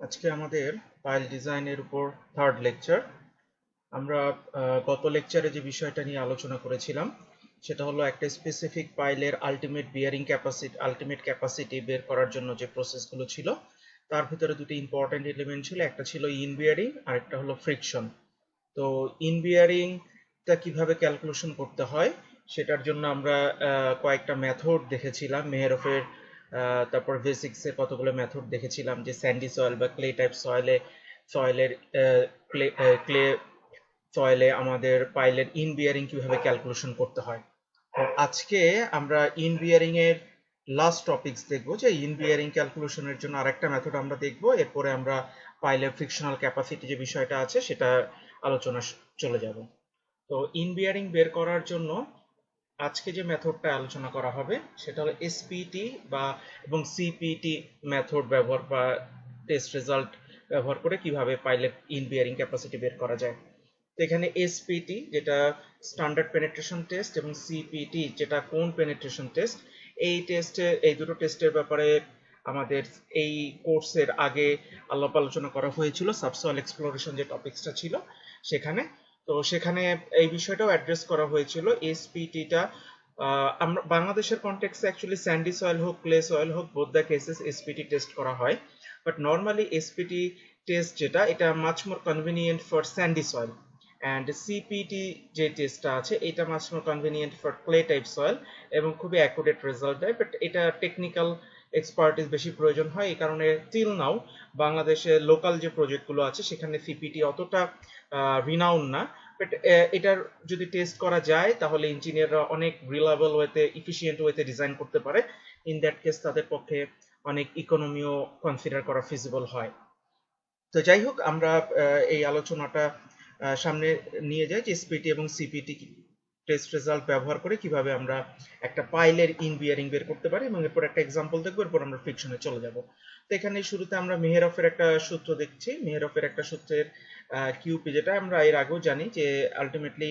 আজকে আমাদের পাইল ডিজাইনের উপর থার্ড লেকচার। আমরা গত লেকচারে যে বিষয়টা নিয়ে আলোচনা করেছিলাম সেটা হলো একটা স্পেসিফিক পাইলের আলটিমেট ক্যাপাসিটি বের করার জন্য যে প্রসেসগুলো ছিল তার ভিতরে দুটি ইম্পর্টেন্ট এলিমেন্ট ছিল, একটা ছিল ইন বিয়ারিং আর একটা হলো ফ্রিকশন। তো ইন বিয়ারিংটা কিভাবে ক্যালকুলেশন করতে হয় সেটার জন্য আমরা কয়েকটা মেথড দেখেছিলাম। মেহেরফের তারপর বেসিক্সের কতগুলো মেথড দেখেছিলাম, যে স্যান্ডি সয়েল বা ক্লে টাইপ সয়েলের ক্লে সয়েলে আমাদের পাইলের ইন বিয়ারিং কিভাবে ক্যালকুলেশন করতে হয়। তো আজকে আমরা ইন বিয়ারিং এর লাস্ট টপিকস দেখবো, যে ইন বিয়ারিং ক্যালকুলেশনের জন্য আরেকটা মেথড আমরা দেখবো। এরপরে আমরা পাইলের ফ্রিকশনাল ক্যাপাসিটি যে বিষয়টা আছে সেটা আলোচনা চলে যাব। তো ইন বিয়ারিং বের করার জন্য আজকে যে মেথডটা আলোচনা করা হবে সেটা হলো এসপিটি এবং সিপিটি মেথড ব্যবহার বা টেস্ট রেজাল্ট ব্যবহার করে কিভাবে পাইলেট ইন বিয়ারিং ক্যাপাসিটি বের করা যায়। তো এখানে এসপিটি যেটা স্ট্যান্ডার্ড পেনিট্রেশন টেস্ট এবং সিপিটি যেটা কোন পেনিট্রেশন টেস্ট, এই দুটো টেস্টের ব্যাপারে আমাদের এই কোর্সের আগে আলোচনা করা হয়েছিল। সাবসয়েল এক্সপ্লোরেশন যে টপিকসটা ছিল সেখানে, তো সেখানে এই বিষয়টাও অ্যাড্রেস করা হয়েছিল। এসপিটিটা আমরা বাংলাদেশের কনটেক্সে অ্যাকচুয়ালি স্যান্ডি সয়েল হোক ক্লে সয়েল হোক both the cases SPT test করা হয়, বাট নর্মালি এসপিটি টেস্ট যেটা এটা much more convenient for Sandy soil, and CPT যে টেস্টটা আছে এটা much more convenient for clay type soil এবং খুবই অ্যাকুরেট রেজাল্ট দেয়। বাট এটা টেকনিক্যাল এক্সপার্টিস বেশি প্রয়োজন হয়, এই কারণে টিল নাও বাংলাদেশে লোকাল যে প্রজেক্টগুলো আছে সেখানে সিপিটি অতটা রিনাউন না। বাট এটার যদি টেস্ট করা যায় তাহলে ইঞ্জিনিয়াররা অনেক রিলায়েবল ওয়েতে ইফিশিয়েন্ট ওয়েতে ডিজাইন করতে পারে। ইন দ্যাট কেস তাদের পক্ষে অনেক ইকোনমিও কনসিডার করা ফিজিবল হয়। তো যাই হোক, আমরা এই আলোচনাটা সামনে নিয়ে যাই যে এসপিটি এবং সিপিটি টেস্ট রেজাল্ট ব্যবহার করে কিভাবে আমরা একটা পাইলের ইন বিয়ারিং বের করতে পারি, এবং এরপর একটা এক্সাম্পল দেখবো, এরপর আমরা ফ্রিকশনে চলে যাব। তো এখানে শুরুতে আমরা মেহেরফের একটা সূত্র দেখছি। মেহেরফের একটা সূত্রের কিউপি, যেটা আমরা এর আগেও জানি যে আলটিমেটলি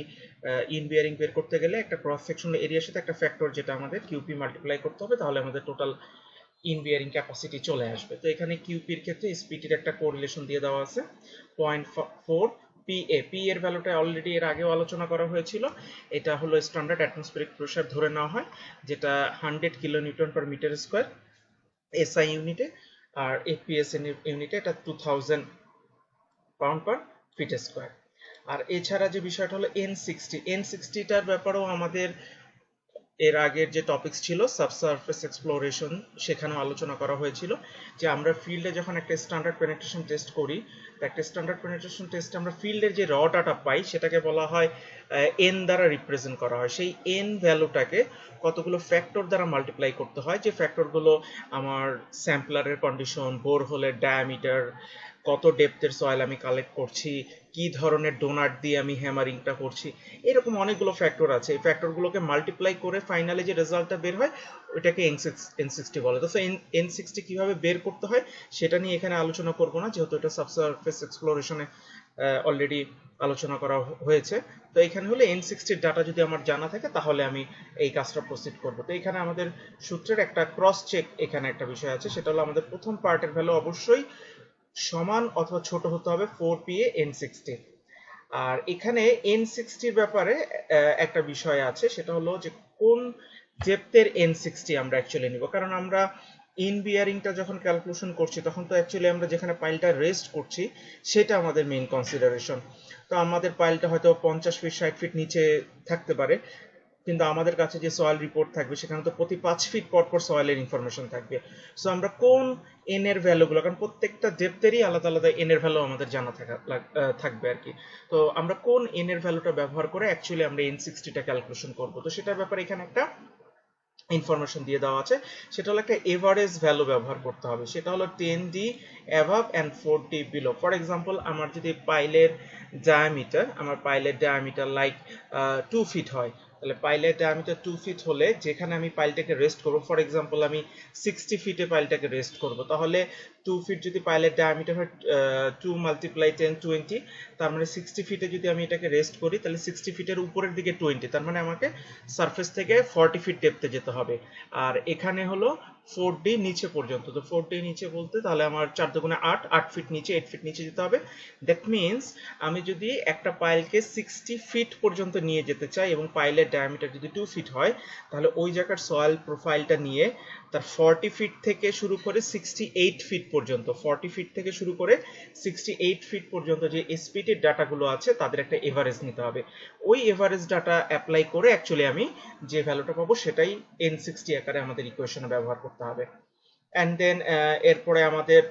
ইন বিয়ারিং বের করতে গেলে একটা ক্রস সেকশনাল এরিয়ার সাথে একটা ফ্যাক্টর যেটা আমাদের কিউপি মাল্টিপ্লাই করতে হবে, তাহলে আমাদের টোটাল ইন বিয়ারিং ক্যাপাসিটি চলে আসবে। তো এখানে কিউপির ক্ষেত্রে এসপিটির একটা কোরিলেশন দিয়ে দেওয়া আছে 0.4 পিএ। পি এর ভ্যালুটা অলরেডি এর আগেও আলোচনা করা হয়েছিল। এটা হলো স্ট্যান্ডার্ড অ্যাটমসফেরিক প্রেসার ধরে নেওয়া হয়, যেটা 100 kilo newton per metre square SI ইউনিটে, আর এফপিএস ইউনিটে এটা 2000 পাউন্ড পার ফিট স্কোয়ার। আর এছাড়া যে বিষয়টা হলো এন সিক্সটিটার ব্যাপারেও আমাদের এর আগের যে টপিকস ছিল সাবসারফেস এক্সপ্লোরেশন, সেখানেও আলোচনা করা হয়েছিল যে আমরা ফিল্ডে যখন একটা স্ট্যান্ডার্ড পেনিট্রেশন টেস্ট করি, একটা স্ট্যান্ডার্ড পেনিট্রেশন টেস্টে আমরা ফিল্ডের যে র ডাটা পাই সেটাকে বলা হয় এন দ্বারা রিপ্রেজেন্ট করা হয়। সেই এন ভ্যালুটাকে কতগুলো ফ্যাক্টর দ্বারা মাল্টিপ্লাই করতে হয়, যে ফ্যাক্টরগুলো আমার স্যাম্পলারের কন্ডিশন, বোরহোলের ডায়ামিটার, কত ডেপথের সয়েল আমি কালেক্ট করছি, কি ধরনের ডোনাট দিয়ে আমি হ্যামারিংটা করছি, এরকম অনেকগুলো ফ্যাক্টর আছে। এই ফ্যাক্টরগুলোকে মাল্টিপ্লাই করে ফাইনালি যে রেজাল্টটা বের হয় ওইটাকে এন সিক্সটি বলে। তো এন সিক্সটি কিভাবে বের করতে হয় সেটা নিয়ে এখানে আলোচনা করব না, যেহেতু এটা সাবসারফেস এক্সপ্লোরেশনে অলরেডি আলোচনা করা হয়েছে। তো এখানে হলে এন সিক্সটির ডাটা যদি আমার জানা থাকে তাহলে আমি এই কাজটা প্রসিড করব। তো এখানে আমাদের সূত্রের একটা ক্রস চেক এখানে একটা বিষয় আছে, সেটা হলো আমাদের প্রথম পার্টের ভ্যালু অবশ্যই সমান অথবা ছোট হতে হবে 4 PA N60। আর এখানে N60-র ব্যাপারে একটা বিষয় আছে, সেটা হলো যে কোন ডেপথের N60 আমরা অ্যাকচুয়ালি নিব। কারণ আমরা ইন বিয়ারিংটা যখন ক্যালকুলেশন করছি তখন তো অ্যাকচুয়ালি আমরা যেখানে পাইলটা রেস্ট করছি সেটা আমাদের মেইন কনসিডারেশন। তো আমাদের পাইলটা হয়তো 50 ফিট 60 ফিট নিচে থাকতে পারে, কিন্তু আমাদের কাছে যে সয়েল রিপোর্ট থাকবে সেখানে তো প্রতি 5 ফিট পর পর সয়েলের ইনফরমেশন থাকবে। সো আমরা কোন এন এর ভ্যালুগুলো, কারণ প্রত্যেকটা ডেপথেরই আলাদা আলাদা এন এর ভ্যালু আমাদের জানা থাকবে আর কি। তো আমরা কোন এন এর ভ্যালুটা ব্যবহার করে অ্যাকচুয়ালি আমরা N60টা ক্যালকুলেশন করব, তো সেটার ব্যাপারে এখানে একটা ইনফরমেশন দিয়ে দেওয়া আছে। সেটা হলো একটা এভারেজ ভ্যালু ব্যবহার করতে হবে, সেটা হলো 10D অ্যাভাব and 4D below. For example, আমার যদি পাইলের ডায়ামিটার লাইক 2 ফিট হয়, তাহলে পাইলের ডায়ামিটার 2 ফিট হলে যেখানে আমি পাইলটাকে রেস্ট করবো, ফর এক্সাম্পল আমি 60 ফিটে পাইলটাকে রেস্ট করব, তাহলে 2 ফিট যদি পাইলের ডায়ামিটার হয় 2 × 10 20, তার মানে 60 ফিটে যদি আমি এটাকে রেস্ট করি তাহলে 60 ফিটের উপরের দিকে 20, তার মানে আমাকে সারফেস থেকে 40 ফিট ডেপথে যেতে হবে। আর এখানে হলো 4D নিচে পর্যন্ত। তো 4D নিচে বলতে তাহলে আমার 4 দুগুণে 8, 8 ফিট নিচে, 8 ফিট নিচে যেতে হবে। দ্যাট মিনস আমি যদি একটা পাইলকে 60 ফিট পর্যন্ত নিয়ে যেতে চাই এবং পাইলের ডায়ামিটার যদি 2 ফিট হয়, তাহলে ওই জায়গার সয়েল প্রোফাইলটা নিয়ে তার 40 ফিট থেকে শুরু করে 68 ফিট পর্যন্ত, 40 ফিট থেকে শুরু করে 68 ফিট পর্যন্ত যে এসপিটির ডাটাগুলো আছে তাদের একটা এভারেজ নিতে হবে। ওই এভারেজ ডাটা অ্যাপ্লাই করে অ্যাকচুয়ালি আমি যে ভ্যালুটা পাবো সেটাই N60 আকারে আমাদের ইকুয়েশনে ব্যবহার করতে হবে। অ্যান্ড দেন এরপরে আমাদের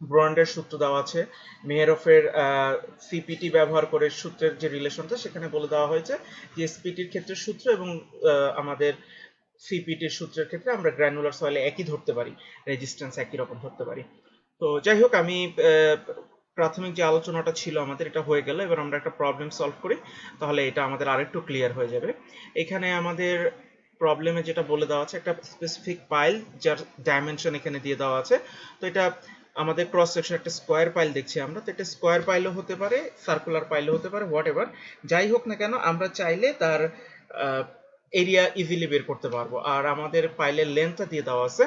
ব্রন্ডের সূত্র দেওয়া আছে, মেহেরফের সিপিটি ব্যবহার করে সূত্রের যে রিলেশনটা সেখানে বলে দেওয়া হয়েছে যে এসপিটির ক্ষেত্রে সূত্র এবং আমাদের সিপিটির সূত্রের ক্ষেত্রে আমরা গ্র্যানুলার সয়েলে একই ধরতে পারি, রেজিস্ট্যান্স একই রকম ধরতে পারি। তো যাই হোক, আমি প্রাথমিক যে আলোচনাটা ছিল আমাদের এটা হয়ে গেল। এবার আমরা একটা প্রবলেম সলভ করি, তাহলে এটা আমাদের আরেকটু ক্লিয়ার হয়ে যাবে। এখানে আমাদের প্রবলেমে যেটা বলে দেওয়া আছে, একটা স্পেসিফিক পাইল যার ডাইমেনশন এখানে দিয়ে দেওয়া আছে। তো এটা আমাদের ক্রস সেকশন একটা স্কোয়ার পাইল দেখছি আমরা। তো এটা স্কোয়ার পাইলও হতে পারে, সার্কুলার পাইলও হতে পারে, হোয়াট এভার যাই হোক না কেন, আমরা চাইলে তার এরিয়া ইজিলি বের করতে পারবো। আর আমাদের পাইলের লেন্থটা দিয়ে দেওয়া আছে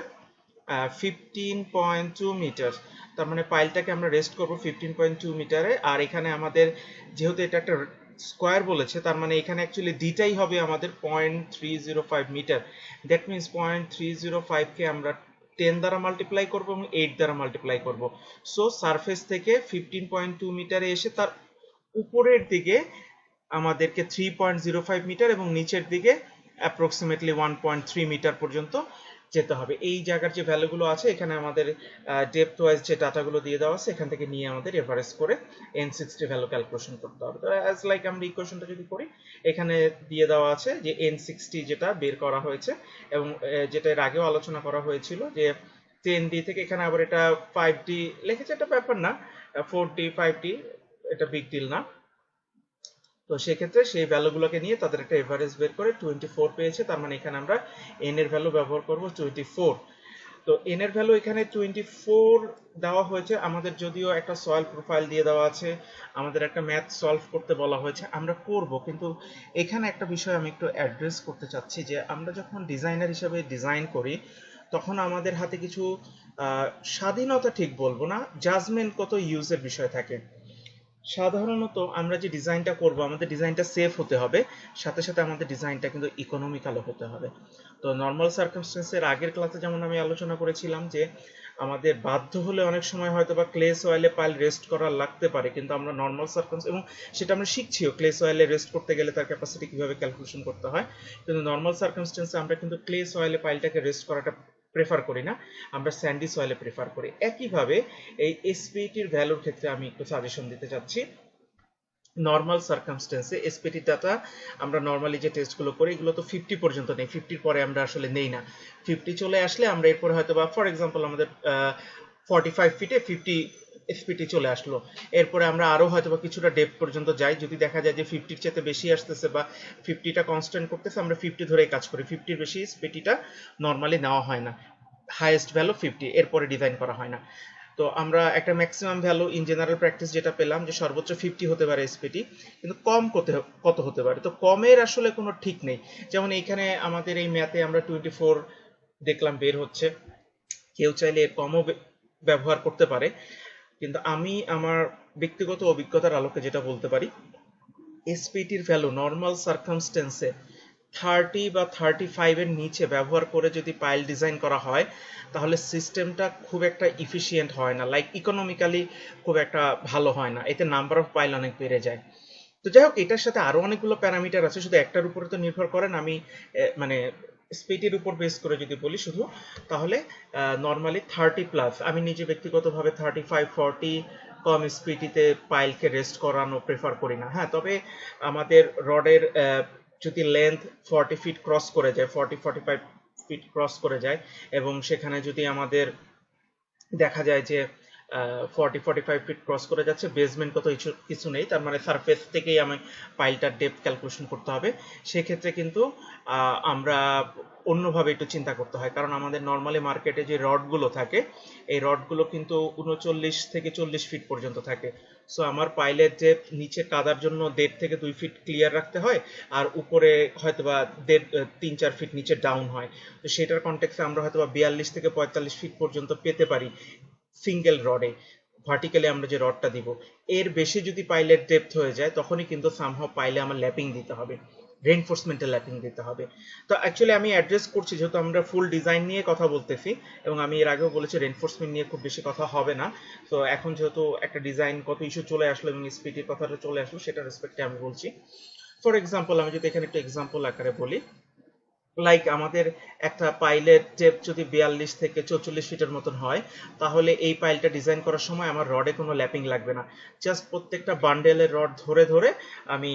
15.2 মিটার। তার মানে পাইলটাকে আমরা রেস্ট করব 15.2 মিটারে। আর এখানে আমাদের যেহেতু এটা একটা স্কোয়ার বলেছে, তার মানে এখানে অ্যাকচুয়ালি দিটাই হবে আমাদের 0.305 মিটার। দ্যাট মিনস 0.305 কে আমরা 10 দ্বারা মাল্টিপ্লাই করব এবং 8 দ্বারা মাল্টিপ্লাই করব। সো সারফেস থেকে 15.2 মিটারে এসে তার উপরের দিকে আমাদেরকে 3.05 মিটার এবং নিচের দিকে অ্যাপ্রক্সিমেটলি 1.3 মিটার পর্যন্ত যেতে হবে। এই জায়গার যে ভ্যালুগুলো আছে এখানে আমাদের ডেপথ ওয়াইজ যে ডাটাগুলো দিয়ে দেওয়া আছে এখান থেকে নিয়ে আমাদের এভারেজ করে N60 ভ্যালু ক্যালকুলেশন করতে হবে। তো অ্যাজ লাইক আমরা ইকুয়েশনটা যদি করি, এখানে দিয়ে দেওয়া আছে যে N60 যেটা বের করা হয়েছে এবং যেটা এর আগেও আলোচনা করা হয়েছিল যে 10D থেকে এখানে আবার এটা 5D লিখেছে, এটা ব্যাপার না, 4D 5D এটা বিগ ডিল না। তো সেক্ষেত্রে সেই ভ্যালুগুলোকে নিয়ে তাদের একটা এভারেজ বের করে 24 পেয়েছে। তার মানে এখানে আমরা n এর ভ্যালু ব্যবহার করব 24। তো n এর ভ্যালু এখানে 24 দেওয়া হয়েছে আমাদের, যদিও একটা সয়েল প্রোফাইল দিয়ে দেওয়া আছে, আমাদের একটা ম্যাথ সলভ করতে বলা হয়েছে, আমরা করব। কিন্তু এখানে একটা বিষয় আমি একটু অ্যাড্রেস করতে চাচ্ছি যে আমরা যখন ডিজাইনার হিসেবে ডিজাইন করি তখন আমাদের হাতে কিছু স্বাধীনতা ঠিক বলবো না, জাজমেন্টগত ইউজের বিষয় থাকে। সাধারণত আমরা যে ডিজাইনটা করব আমাদের ডিজাইনটা সেফ হতে হবে, সাথে সাথে আমাদের ডিজাইনটা কিন্তু ইকোনমিক্যালও হতে হবে। তো নর্মাল সার্কামস্টেন্সের আগের ক্লাসে যেমন আমি আলোচনা করেছিলাম যে আমাদের বাধ্য হলে অনেক সময় হয়তো বা ক্লে সয়েলে পাইল রেস্ট করা লাগতে পারে, কিন্তু আমরা নর্মাল সার্কামস্টেন্স এবং সেটা আমরা শিখছিও ক্লে সয়েলে রেস্ট করতে গেলে তার ক্যাপাসিটি কিভাবে ক্যালকুলেশন করতে হয়। কিন্তু নর্মাল সার্কামস্টেন্সে আমরা কিন্তু ক্লে সয়েলে পাইলটাকে রেস্ট করাটা প্রেফার করি না, আমরা স্যান্ডি সয়েলে প্রেফার করি। একইভাবে এই এসপিটির ভ্যালুর ক্ষেত্রে আমি একটু সাজেশন দিতে চাচ্ছি। নর্মাল সার্কামস্টেন্সে এসপিটি ডাটা আমরা নর্মালি যে টেস্টগুলো করি এগুলো তো 50 পর্যন্ত নেই, 50-র পরে আমরা আসলে নেই না। 50 চলে আসলে আমরা এরপরে হয়তো বা ফর এক্সাম্পল আমাদের 45 ফিটে 50 এসপিটি চলে আসলো, এরপরে আমরা আরো হয়তো বা কিছুটা ডেপথ পর্যন্ত যাই, যদি দেখা যায় যে 50-র চেয়ে বেশি আসতেছে বা 50টা কনস্ট্যান্ট করতেছে আমরা 50 ধরেই কাজ করি। 50-র বেশি এসপিটিটা নর্মালি নেওয়া হয় না, হাইয়েস্ট ভ্যালু 50, এরপরে ডিজাইন করা হয় না। তো আমরা একটা maximum value in general practice যেটা পেলাম যে সর্বোচ্চ 50 হতে পারে এসপিটি, কিন্তু কম কত হতে পারে? তো কমের আসলে কোনো ঠিক নেই। যেমন এইখানে আমাদের এই ম্যাথে আমরা 24 দেখলাম বের হচ্ছে, কেউ চাইলে এর কমও ব্যবহার করতে পারে, কিন্তু আমি আমার ব্যক্তিগত অভিজ্ঞতার আলোকে যেটা বলতে পারি, এসপিটির ভ্যালু নর্মাল সার্কামস্টেন্সে 30 বা 35 এর নিচে ব্যবহার করে যদি পাইল ডিজাইন করা হয় তাহলে সিস্টেমটা খুব একটা ইফিশিয়েন্ট হয় না, লাইক ইকোনমিক্যালি খুব একটা ভালো হয় না, এতে নাম্বার অফ পাইল অনেক বেড়ে যায়। তো যাই হোক, এটার সাথে আরো অনেকগুলো প্যারামিটার আছে, শুধু একটার উপরে তো নির্ভর করে না। আমি মানে স্পিডের উপর বেস করে যদি বলি শুধু, তাহলে নর্মালি 30+, আমি নিজে ব্যক্তিগতভাবে 35-40 কম স্পিডিতে পাইলকে রেস্ট করানো প্রেফার করি না। হ্যাঁ, তবে আমাদের রডের যদি লেন্থ 40 ফিট ক্রস করে যায়, 40-45 ফিট ক্রস করে যায় এবং সেখানে যদি আমাদের দেখা যায় যে 40-45 ফিট ক্রস করে যাচ্ছে, বেসমেন্ট কত কিছু নেই, তার মানে সারফেস থেকেই আমি পাইলটার ডেপথ ক্যালকুলেশন করতে হবে। সেক্ষেত্রে কিন্তু আমরা অন্যভাবে একটু চিন্তা করতে হয়, কারণ আমাদের নর্মালি মার্কেটে যে রডগুলো থাকে এই রডগুলো কিন্তু 39 থেকে 40 ফিট পর্যন্ত থাকে। সো আমার পাইলের যে নিচে কাদার জন্য 1.5 থেকে 2 ফিট ক্লিয়ার রাখতে হয়, আর উপরে হয়তোবা 3-4 ফিট নিচে ডাউন হয়। তো সেটার কনটেক্সে আমরা হয়তোবা 42 থেকে 45 ফিট পর্যন্ত পেতে পারি সিঙ্গেল রডে, ভার্টিক্যালি আমরা যে রডটা দিব। এর বেশি যদি পাইলের ডেপথ হয়ে যায় তখনই কিন্তু সামহাও পাইলে আমার ল্যাপিং দিতে হবে, রেইনফোর্সমেন্টের ল্যাপিং দিতে হবে। তো অ্যাকচুয়ালি আমি অ্যাড্রেস করছি যেহেতু আমরা ফুল ডিজাইন নিয়ে কথা বলতেছি, এবং আমি এর আগেও বলেছি রেইনফোর্সমেন্ট নিয়ে খুব বেশি কথা হবে না। তো এখন যেহেতু একটা ডিজাইন কত ইস্যু চলে আসলো এবং স্পিডের কথাটা চলে আসলো, সেটা রেসপেক্টে আমি বলছি। ফর এক্সাম্পল আমি যদি এখানে একটা এক্সাম্পল আকারে বলি, লাইক আমাদের একটা পাইলের ডেপথ যদি 42 থেকে 44 ফিটের মতন হয়, তাহলে এই পাইলটা ডিজাইন করার সময় আমার রডে কোনো ল্যাপিং লাগবে না। জাস্ট প্রত্যেকটা বান্ডেলের রড ধরে ধরে আমি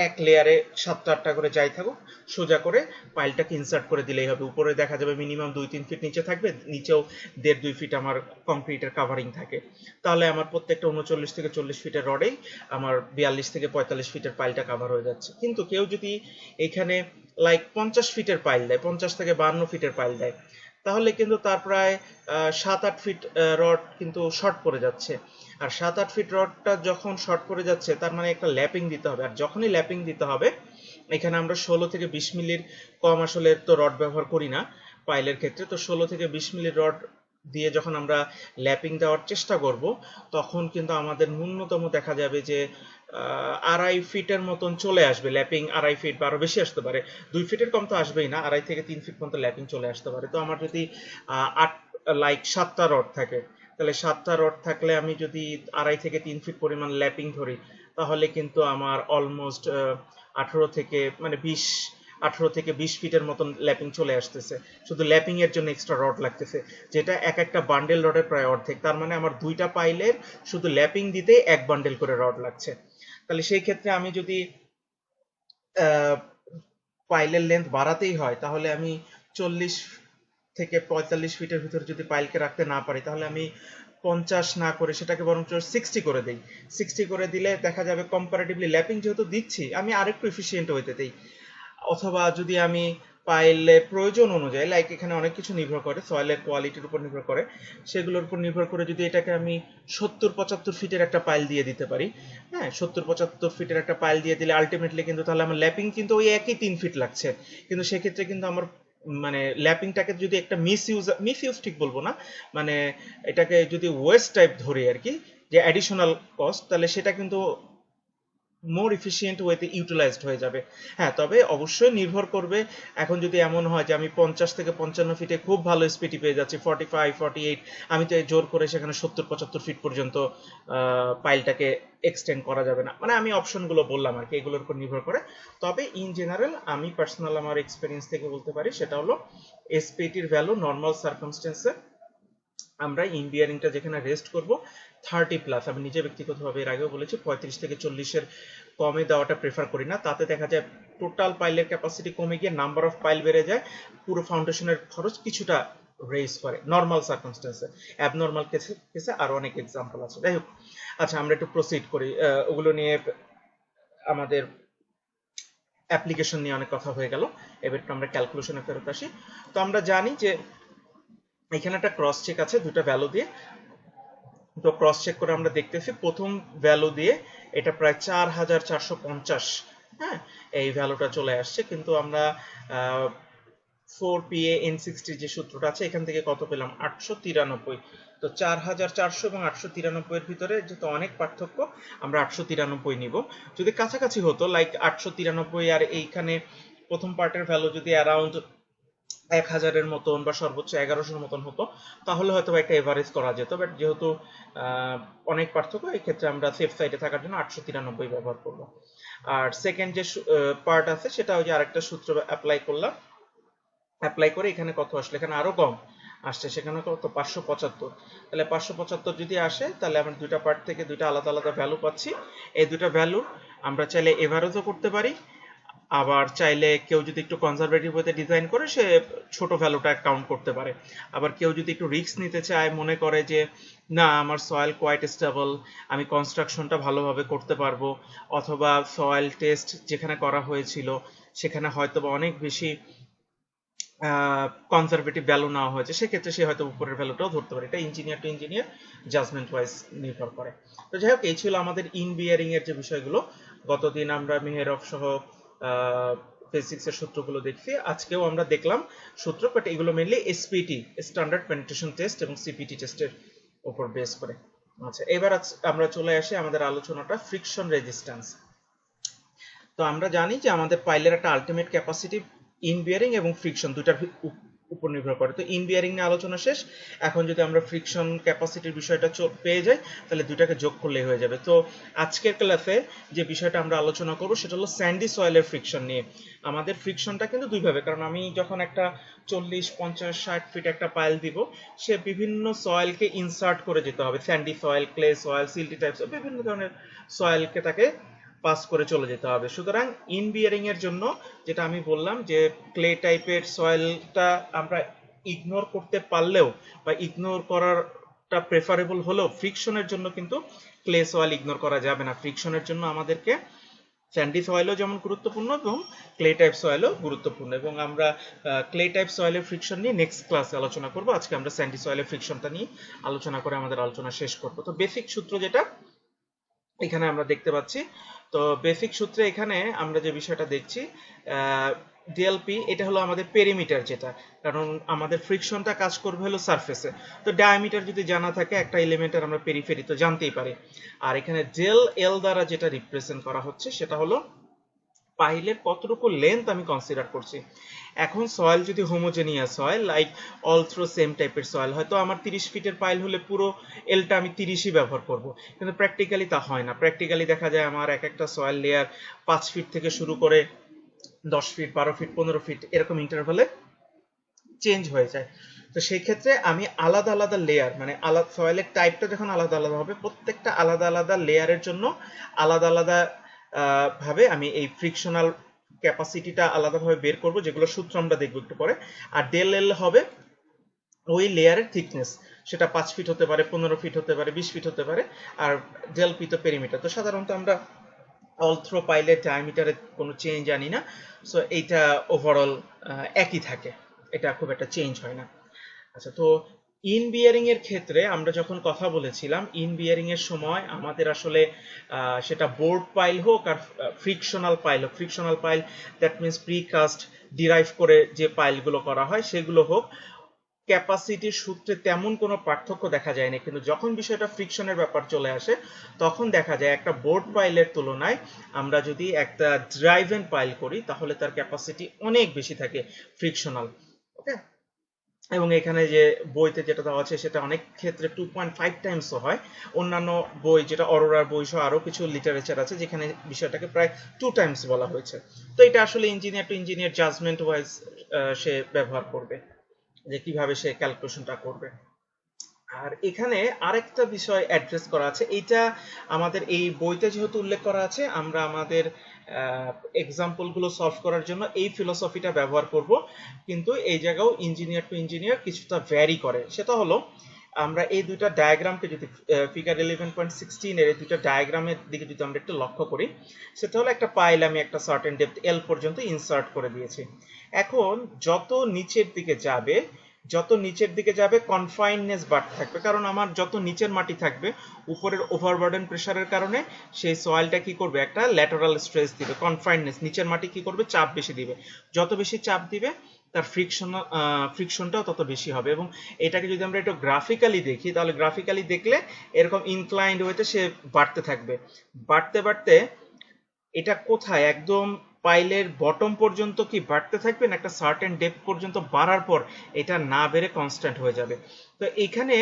এক লেয়ারে 7-8টা করে যাই থাকুক সোজা করে পাইলটাকে ইনসার্ট করে দিলেই হবে। উপরে দেখা যাবে মিনিমাম 2-3 ফিট নিচে থাকবে, নিচেও 1.5-2 ফিট আমার কংক্রিটের কাভারিং থাকে। তাহলে আমার প্রত্যেকটা 39 থেকে 40 ফিটের রডেই আমার 42 থেকে 45 ফিটের পাইলটা কাভার হয়ে যাচ্ছে। কিন্তু কেউ যদি এখানে লাইক 50 ফিটের পাইল দেয়, 50 থেকে 52 ফিটের পাইল দেয়, তাহলে কিন্তু তার প্রায় 7-8 ফিট রড কিন্তু শর্ট পড়ে যাচ্ছে। আর 7-8 ফিট রডটা যখন শর্ট পড়ে যাচ্ছে তার মানে একটা ল্যাপিং দিতে হবে। আর যখনই ল্যাপিং দিতে হবে, এখানে আমরা 16 থেকে 20 মিলির কম আসলে তো রড ব্যবহার করি না পাইলের ক্ষেত্রে। তো 16 থেকে 20 মিলির রড দিয়ে যখন আমরা ল্যাপিং দেওয়ার চেষ্টা করব, তখন কিন্তু আমাদের ন্যূনতম দেখা যাবে যে 2.5 ফিটের মতন চলে আসবে ল্যাপিং। 2.5 ফিট বা আরো বেশি আসতে পারে, 2 ফিটের কম তো আসবেই না, 2.5 থেকে 3 ফিট পর্যন্ত ল্যাপিং চলে আসতে পারে। তো আমার যদি 7টা রড থাকে, তাহলে 7টা রড থাকলে আমি যদি 2.5 থেকে 3 ফিট পরিমাণ ল্যাপিং ধরি, তাহলে কিন্তু আমার অলমোস্ট 18 থেকে 20 ফিটের মতন ল্যাপিং চলে আসতেছে। শুধু ল্যাপিং এর জন্য এক্সট্রা রড লাগতেছে, যেটা একটা বান্ডেল রডের প্রায় অর্ধেক। তার মানে আমার 2টা পাইলের শুধু ল্যাপিং দিতে 1 বান্ডেল করে রড লাগছে। তাহলে সেই ক্ষেত্রে আমি যদি পাইলের লেন্থ বাড়াতেই হয়, তাহলে আমি 40 থেকে 45 ফিটের ভিতরে যদি পাইলকে রাখতে না পারি, তাহলে আমি 50 না করে সেটাকে বরং 60 করে দেই। 60 করে দিলে দেখা যাবে কম্পারেটিভলি ল্যাপিং যেহেতু দিচ্ছি, আমি আরেকটু এফিসিয়েন্ট হইতে দেই। অথবা যদি আমি পাইলে প্রয়োজন অনুযায়ী, লাইক এখানে অনেক কিছু নির্ভর করে, সয়েলের কোয়ালিটির উপর নির্ভর করে, সেগুলোর উপর নির্ভর করে যদি এটাকে আমি 70-75 ফিটের একটা পাইল দিয়ে দিতে পারি, হ্যাঁ 70-75 ফিটের একটা পাইল দিয়ে দিলে আলটিমেটলি কিন্তু তাহলে আমার ল্যাপিং কিন্তু ওই একই 3 ফিট লাগছে। কিন্তু সেক্ষেত্রে কিন্তু আমার মানে ল্যাপিংটাকে যদি একটা মিসইউজ ঠিক বলবো না, মানে এটাকে যদি ওয়েস্ট টাইপ ধরি আর কি, যে অ্যাডিশনাল কস্ট, তাহলে সেটা কিন্তু মোর এফিসিয়েন্ট ওয়েতে ইউটিলাইজড হয়ে যাবে। হ্যাঁ, তবে অবশ্যই নির্ভর করবে, এখন যদি এমন হয় যে আমি 50 থেকে 55 ফিটে খুব ভালো স্পিডি পেয়ে যাচ্ছি, 45-48, আমি তো জোর করে সেখানে 70-75 ফিট পর্যন্ত পাইলটাকে এক্সটেন্ড করা যাবে না। মানে আমি অপশনগুলো বললাম আর কি, এগুলোর উপর নির্ভর করে। তবে ইন জেনারেল আমি পার্সোনাল আমার এক্সপিরিয়েন্স থেকে বলতে পারি, সেটা হলো এসপিটির ভ্যালু নর্মাল সার্কামস্টেন্সে আমরা ইন বিয়ারিংটা যেখানে রেস্ট করব 30+, আমি নিজে ব্যক্তিগতভাবে এর আগেও বলেছি 35 থেকে 40-এর কমে দেওয়াটা প্রেফার করি না। তাতে দেখা যায় টোটাল পাইলের ক্যাপাসিটি কমে গিয়ে নাম্বার অফ পাইল বেড়ে যায়, পুরো ফাউন্ডেশনের খরচ কিছুটা রেজ করে নর্মাল সার্কামস্টেন্সে। অ্যাবনর্মাল কেসে আরো অনেক এক্সাম্পল আছে। যাই হোক, আচ্ছা আমরা একটু প্রসিড করি। ওগুলো নিয়ে আমাদের অ্যাপ্লিকেশন নিয়ে অনেক কথা হয়ে গেল, এবার একটু আমরা ক্যালকুলেশনে ফেরত আসি। তো আমরা জানি যে এখানে একটা ক্রস চেক আছে দুটো ভ্যালু দিয়ে। তো ক্রস চেক করে আমরা দেখতেছি প্রথম ভ্যালু দিয়ে এটা প্রায় 4450, হ্যাঁ এই ভ্যালুটা চলে আসছে। কিন্তু আমরা 4PA N60 যে সূত্রটা আছে এখান থেকে কত পেলাম, 893। তো 4400 এবং 893 এর ভিতরে যেহেতু অনেক পার্থক্য, আমরা 893 নিব। যদি কাছাকাছি হতো লাইক 893 আর এইখানে প্রথম পার্টের ভ্যালু যদি অ্যারাউন্ড 1000-এর মতন বা সর্বোচ্চ 1100-এর মতন হতো, তাহলে হয়তো একটা এভারেজ করা যেত। বাট যেহেতু অনেক পার্থক্য, এই ক্ষেত্রে আমরা সেফ সাইডে থাকার জন্য 893 ব্যবহার করব। আর সেকেন্ড যে পার্ট আছে সেটা ওই যে আরেকটা সূত্র অ্যাপ্লাই করলাম, অ্যাপ্লাই করে এখানে কত আসলে, এখানে আরো কম আসছে, সেখানে কত 575। তাহলে 575 যদি আসে, তাহলে আমরা দুইটা পার্ট থেকে দুইটা আলাদা আলাদা ভ্যালু পাচ্ছি। এই দুইটা ভ্যালু আমরা চাইলে এভারেজও করতে পারি, আবার চাইলে কেউ যদি একটু কনজারভেটিভ ওয়েতে ডিজাইন করে সে ছোট ভ্যালুটা কাউন্ট করতে পারে। আবার কেউ যদি একটু রিস্ক নিতে চায়, মনে করে যে না আমার সয়েল কোয়াইট স্টেবল, আমি কনস্ট্রাকশনটা ভালোভাবে করতে পারবো, অথবা সয়েল টেস্ট যেখানে করা হয়েছিল সেখানে হয়তো বা অনেক বেশি কনজারভেটিভ ভ্যালু নেওয়া হয়েছে, সেক্ষেত্রে সে হয়তো উপরের ভ্যালুটাও ধরতে পারে। এটা engineer to engineer judgement wise নির্ভর করে। তো যাই হোক, এই ছিল আমাদের ইন বিয়ারিং এর যে বিষয়গুলো। গতদিন আমরা মেহেরফ সহ ফিজিক্স এর সূত্রগুলো দেখছি, আজকেও আমরা দেখলাম সূত্র, বাট এগুলো mainly SPT standard penetration test এবং সিপিটি টেস্টের উপর বেস করে। আচ্ছা, এবার আমরা চলে আসি আমাদের আলোচনাটা ফ্রিকশন রেজিস্ট্যান্স। তো আমরা জানি যে আমাদের পাইলের একটা আলটিমেট ক্যাপাসিটি ইন বিয়ারিং এবং ফ্রিকশন দুটার উপর নির্ভর করে। তো ইন বিয়ারিং নিয়ে আলোচনা শেষ। এখন যদি আমরা ফ্রিকশন ক্যাপাসিটির বিষয়টা পেয়ে যাই, তাহলে দুটাকে যোগ করলেই হয়ে যাবে। তো আজকের ক্লাসে যে বিষয়টা আমরা আলোচনা করব সেটা হলো স্যান্ডি সয়েলের ফ্রিকশন নিয়ে। আমাদের ফ্রিকশনটা কিন্তু দুইভাবে, কারণ আমি যখন একটা 40, 50, 60 ফিট একটা পাইল দিব, সে বিভিন্ন সয়েলকে ইনসার্ট করে যেতে হবে। Sandy soil, clay soil, silty types, বিভিন্ন ধরনের সয়েলকে তাকে পাস করে চলে যেতে হবে। সুতরাং ইন বিয়ারিং এর জন্য যেটা আমি বললাম যে ক্লে টাইপের সয়েলটা আমরা ইগনোর করতে পারলেও বা ইগনোর করারটা প্রেফারেবল হলেও ফ্রিকশনের জন্য কিন্তু ক্লে সয়েল ইগনোর করা যাবে না। ফ্রিকশনের জন্য আমাদেরকে স্যান্ডি সয়েলও যেমন গুরুত্বপূর্ণ এবং ক্লে টাইপ সয়েলও গুরুত্বপূর্ণ, এবং আমরা ক্লে টাইপ সয়েলের ফ্রিকশন নিয়ে নেক্সট ক্লাসে আলোচনা করব। আজকে আমরা স্যান্ডি সয়েলের ফ্রিকশনটা নিয়ে আলোচনা করে আমাদের আলোচনা শেষ করব। তো বেসিক সূত্র যেটা এখানে আমরা দেখতে পাচ্ছি, তো বেসিক সূত্রে এখানে আমরা যে বিষয়টা দেখছি ডিএলপি, এটা হলো আমাদের পেরিমিটার, যেটা কারণ আমাদের ফ্রিকশনটা কাজ করবে হলো সারফেসে। তো ডায়ামিটার যদি জানা থাকে একটা এলিমেন্টের, আমরা পেরিফেরি তো জানতেই পারি। আর এখানে ডেল এল দ্বারা যেটা রিপ্রেজেন্ট করা হচ্ছে সেটা হলো পাইলের কতটুকু লেন্থ আমি কনসিডার করছি। এখন সয়েল যদি হোমোজেনিয়াস হয়, লাইক অল থ্রো সেম টাইপের সয়েল, হয়তো আমার 30 ফিটের পাইল হলে পুরো এলটা আমি 30ই ব্যবহার করব, কিন্তু প্র্যাকটিক্যালি তা হয় না। প্র্যাকটিক্যালি দেখা যায় আমার এক একটা সয়েল লেয়ার 5 ফিট থেকে শুরু করে 10 ফিট, 12 ফিট, 15 ফিট এরকম ইন্টারভ্যালে চেঞ্জ হয়ে যায়। তো সেই ক্ষেত্রে আমি আলাদা আলাদা লেয়ার, মানে আলাদা সয়েলের টাইপটা যখন আলাদা আলাদা হবে, প্রত্যেকটা আলাদা আলাদা লেয়ারের জন্য আলাদা আলাদা ভাবে আমি এই ফ্রিকশনাল ক্যাপাসিটিটা আলাদাভাবে বের করব, যেগুলো সূত্র আমরা দেখব একটু পরে। আর ডেল এল হবে ওই লেয়ারের থিকনেস, সেটা 5 ফিট হতে পারে, 15 ফিট হতে পারে, 20 ফিট হতে পারে। আর ডেল পি তো পেরিমিটার। তো সাধারণত আমরা অল থ্রো পাইলের ডায়ামিটারে কোনো চেঞ্জ আনি না, সো এইটা ওভারঅল একই থাকে, এটা খুব একটা চেঞ্জ হয় না। আচ্ছা, তো ইন বিয়ারিং এর ক্ষেত্রে আমরা যখন কথা বলেছিলাম, ইন বিয়ারিং এর সময় আমাদের আসলে সেটা বোর্ড পাইল হোক আর ফ্রিকশনাল পাইল হোক, frictional pile that means precast drive করে যে পাইলগুলো করা হয় সেগুলো হোক, ক্যাপাসিটির সূত্রে তেমন কোনো পার্থক্য দেখা যায় না। কিন্তু যখন বিষয়টা ফ্রিকশনের ব্যাপার চলে আসে, তখন দেখা যায় একটা বোর্ড পাইলের তুলনায় আমরা যদি একটা ড্রাইভেন পাইল করি, তাহলে তার ক্যাপাসিটি অনেক বেশি থাকে ফ্রিকশনাল। ওকে, এবং এখানে যে বইতে যেটা দেওয়া আছে সেটা অনেক ক্ষেত্রে 2.5 টাইমসও হয়। অন্যান্য বই, যেটা অরোরার বই সহ আরো কিছু লিটারেচার আছে, যেখানে বিষয়টাকে প্রায় 2 টাইমস বলা হয়েছে। তো এটা আসলে engineer to engineer judgement wise সে ব্যবহার করবে, যে কিভাবে সে ক্যালকুলেশনটা করবে। আর এখানে আরেকটা বিষয় অ্যাড্রেস করা আছে, এইটা আমাদের এই বইতে যেহেতু উল্লেখ করা আছে, আমরা আমাদের এক্সাম্পলগুলো সলভ করার জন্য এই ফিলোসফিটা ব্যবহার করব। কিন্তু এই জায়গাও ইঞ্জিনিয়ার টু ইঞ্জিনিয়ার কিছুটা ভ্যারি করে। সেটা হলো, আমরা এই দুইটা ডায়াগ্রামকে যদি ফিগার 11.16 এর এই দুইটা ডায়াগ্রামের দিকে যদি আমরা একটু লক্ষ্য করি, সেটা হলো একটা পাইল আমি একটা সার্টেন ডেপথ এল পর্যন্ত ইনসার্ট করে দিয়েছি। এখন যত নিচের দিকে যাবে কনফাইননেস বাড়তে থাকবে, কারণ আমার যত নিচের মাটি থাকবে, উপরের ওভারবার্ডেন প্রেসারের কারণে সেই সয়েলটা কি করবে, একটা ল্যাটারাল স্ট্রেস দিবে। কনফাইননেস, নিচের মাটি কি করবে, চাপ বেশি দিবে। যত বেশি চাপ দিবে তার ফ্রিকশনটাও তত বেশি হবে। এবং এটাকে যদি আমরা একটু গ্রাফিক্যালি দেখি, তাহলে গ্রাফিক্যালি দেখলে এরকম ইনক্লাইন্ড ওয়েতে সে বাড়তে থাকবে। বাড়তে বাড়তে এটা কোথায়, একদম পাইলের বটম পর্যন্ত কি বাড়তে থাকবে, না একটা সার্টেন ডেপথ পর্যন্ত বাড়ার পর এটা না বেড়ে কনস্ট্যান্ট হয়ে যাবে। তো এখানে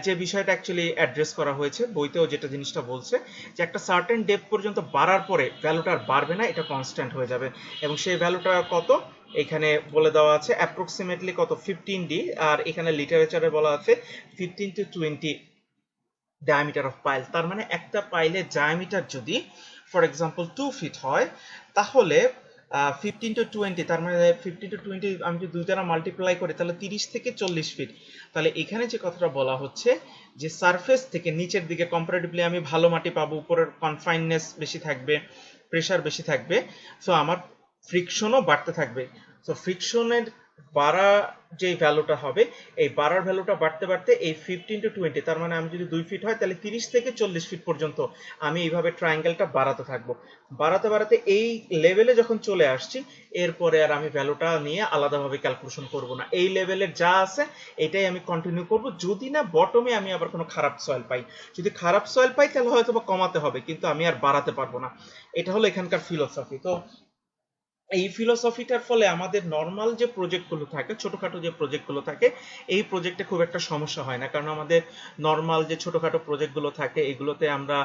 যে বিষয়টা অ্যাকচুয়ালি অ্যাড্রেস করা হয়েছে বইতেও, যেটা জিনিসটা বলছে যে একটা সার্টেন ডেপথ পর্যন্ত বাড়ার পরে ভ্যালুটা আর বাড়বে না, এটা কনস্ট্যান্ট হয়ে যাবে। এবং সেই ভ্যালুটা কত এখানে বলে দেওয়া আছে, অ্যাপ্রক্সিমেটলি কত, 15D। আর এখানে লিটারেচারে বলা আছে 15 to 20 ডায়ামিটার অফ পাইল। তার মানে একটা পাইলের ডায়ামিটার যদি ফর এক্সাম্পল 2 ফিট হয়, তাহলে 15 to 20, তার মানে 15 to 20 আমি যদি দুই দ্বারা মাল্টিপ্লাই করি তাহলে 30 থেকে 40 ফিট। তাহলে এখানে যে কথাটা বলা হচ্ছে যে সারফেস থেকে নিচের দিকে কম্পারেটিভলি আমি ভালো মাটি পাবো, উপরের কনফাইননেস বেশি থাকবে, প্রেসার বেশি থাকবে, সো আমার ফ্রিকশনও বাড়তে থাকবে। সো ফ্রিকশনের বাড়া যে ভ্যালুটা হবে, এই বাড়ার ভ্যালুটা বাড়তে বাড়তে এই 15 to 20, তার মানে আমি যদি 2 ফিট হয় তাহলে 30 থেকে 40 ফিট পর্যন্ত আমি এইভাবে ট্রায়াঙ্গেলটা বাড়াতে থাকবো। বাড়াতে বাড়াতে এই লেভেলে যখন চলে আসছি, এরপরে আর আমি ভ্যালুটা নিয়ে আলাদাভাবে ক্যালকুলেশন করব না, এই লেভেলের যা আছে এটাই আমি কন্টিনিউ করব। যদি না বটমে আমি আবার কোনো খারাপ সয়েল পাই, যদি খারাপ সয়েল পাই তাহলে হয়তো বা কমাতে হবে, কিন্তু আমি আর বাড়াতে পারবো না। এটা হলো এখানকার ফিলোসফি। তো এই ফিলোসফিটার ফলে আমাদের নর্মাল যে প্রজেক্টগুলো থাকে, ছোটখাটো যে প্রজেক্টগুলো থাকে, এই প্রজেক্টে খুব একটা সমস্যা হয় না, কারণ আমাদের নর্মাল যে ছোটখাটো প্রজেক্টগুলো থাকে এগুলোতে আমরা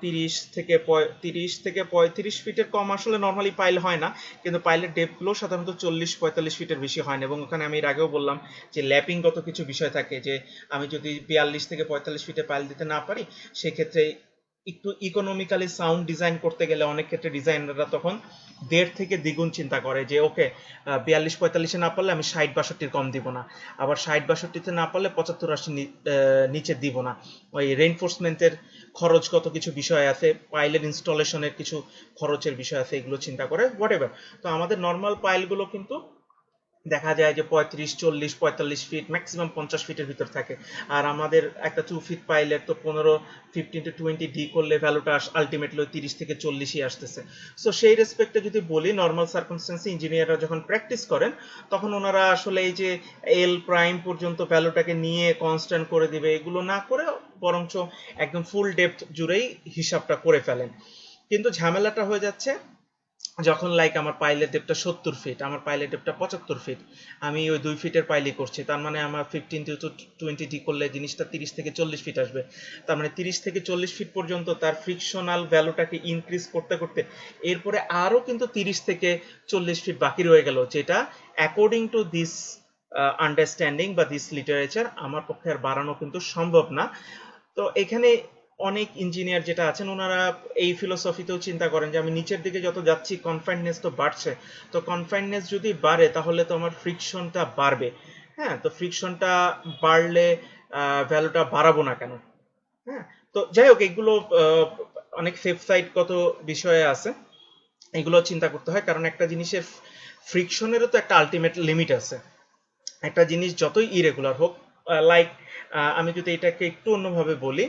30 থেকে 35 ফিটের কম আসলে নর্মালি পাইল হয় না, কিন্তু পাইলের ডেপথগুলো সাধারণত 40-45 ফিটের বেশি হয় না। এবং ওখানে আমি এর আগেও বললাম যে ল্যাপিংগত কিছু বিষয় থাকে, যে আমি যদি 42 থেকে 45 ফিটে পাইল দিতে না পারি, সেক্ষেত্রে একটু ইকোনমিক্যালি সাউন্ড ডিজাইন করতে গেলে অনেক ক্ষেত্রে ডিজাইনাররা তখন 1.5 থেকে দ্বিগুণ চিন্তা করে, যে ওকে 42-45-এ না পারলে আমি 60-62 কম দিব না, আবার 60-62-তে না পারলে 75-80 নিচে দিব না। ওই রেইনফোর্সমেন্টের খরচ কত কিছু বিষয় আছে, পাইলের ইনস্টলেশনের কিছু খরচের বিষয় আছে, এগুলো চিন্তা করে হোয়াটএভার। তো আমাদের নর্মাল পাইলগুলো কিন্তু দেখা যায় যে 35-40-45 ফিট, ম্যাক্সিমাম 50 ফিটের ভিতর থাকে। আর আমাদের একটা 2 ফিট পাইলের তো 15 to 20 ডি করলে ভ্যালুটা আলটিমেটলি 30 থেকে 40-ই আসতেছে। সো সেই রেসপেক্টে যদি বলি, নর্মাল সার্কামস্টেন্সে ইঞ্জিনিয়াররা যখন প্র্যাকটিস করেন তখন ওনারা আসলে এই যে এল প্রাইম পর্যন্ত ভ্যালুটাকে নিয়ে কনস্ট্যান্ট করে দিবে এগুলো না করে, বরঞ্চ একদম ফুল ডেপথ জুড়েই হিসাবটা করে ফেলেন। কিন্তু ঝামেলাটা হয়ে যাচ্ছে যখন লাইক আমার পাইলের ডেপটা 70 ফিট, আমার পাইলের ডেপটা 75 ফিট, আমি ওই 2 ফিটের পাইলই করছি, তার মানে আমার 15 to 20 ডি করলে জিনিসটা 30 থেকে 40 ফিট আসবে। তার মানে 30 থেকে 40 ফিট পর্যন্ত তার ফ্রিকশনাল ভ্যালুটাকে ইনক্রিজ করতে করতে এরপরে আরও কিন্তু 30 থেকে 40 ফিট বাকি রয়ে গেল, যেটা অ্যাকর্ডিং টু দিস আন্ডারস্ট্যান্ডিং বা দিস লিটারেচার আমার পক্ষে আর বাড়ানো কিন্তু সম্ভব না। তো এখানে অনেক ইঞ্জিনিয়ার যেটা আছেন ওনারা এই ফিলোসফিতেও চিন্তা করেন যে আমি নিচের দিকে যত যাচ্ছি কনফাইননেস তো বাড়ছে, তো কনফাইননেস যদি বাড়ে তাহলে তো আমার ফ্রিকশনটা বাড়বে। হ্যাঁ, তো ফ্রিকশনটা বাড়লে ভ্যালুটা বাড়াবো না কেন? হ্যাঁ, তো যাই হোক, এগুলো অনেক ওয়েবসাইটগত বিষয়ে আছে, এগুলো চিন্তা করতে হয়, কারণ একটা জিনিসের ফ্রিকশনেরও তো একটা আলটিমেট লিমিট আছে। একটা জিনিস যতই ইরেগুলার হোক, লাইক আমি যদি এটাকে একটু অন্যভাবে বলি,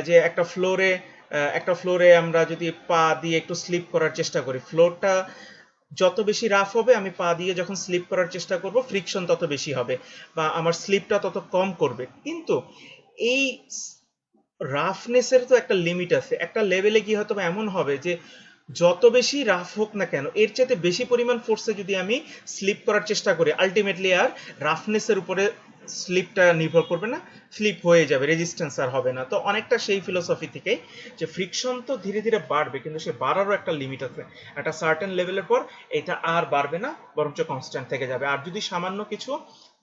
যে একটা ফ্লোরে আমরা যদি পা দিয়ে একটু স্লিপ করার চেষ্টা করি, ফ্লোরটা যত বেশি রাফ হবে আমি পা দিয়ে যখন স্লিপ করার চেষ্টা করব ফ্রিকশন তত বেশি হবে বা আমার স্লিপটা তত কম করবে। কিন্তু এই রাফনেসের তো একটা লিমিট আছে, একটা লেভেলে গিয়ে হয়তো এমন হবে যে যত বেশি রাফ হোক না কেন এর চাইতে বেশি পরিমাণ ফোর্সে যদি আমি স্লিপ করার চেষ্টা করি, আলটিমেটলি আর রাফনেসের উপরে স্লিপটা নির্ভর করবে না, স্লিপ হয়ে যাবে, রেজিস্ট্যান্স আর হবে না। তো অনেকটা সেই ফিলোসফি থেকেই যে ফ্রিকশন তো ধীরে ধীরে বাড়বে, কিন্তু সে বাড়ারও একটা লিমিট আছে, একটা সার্টেন লেভেলের পর এটা আর বাড়বে না, বরঞ্চ কনস্ট্যান্ট থেকে যাবে। আর যদি সামান্য কিছু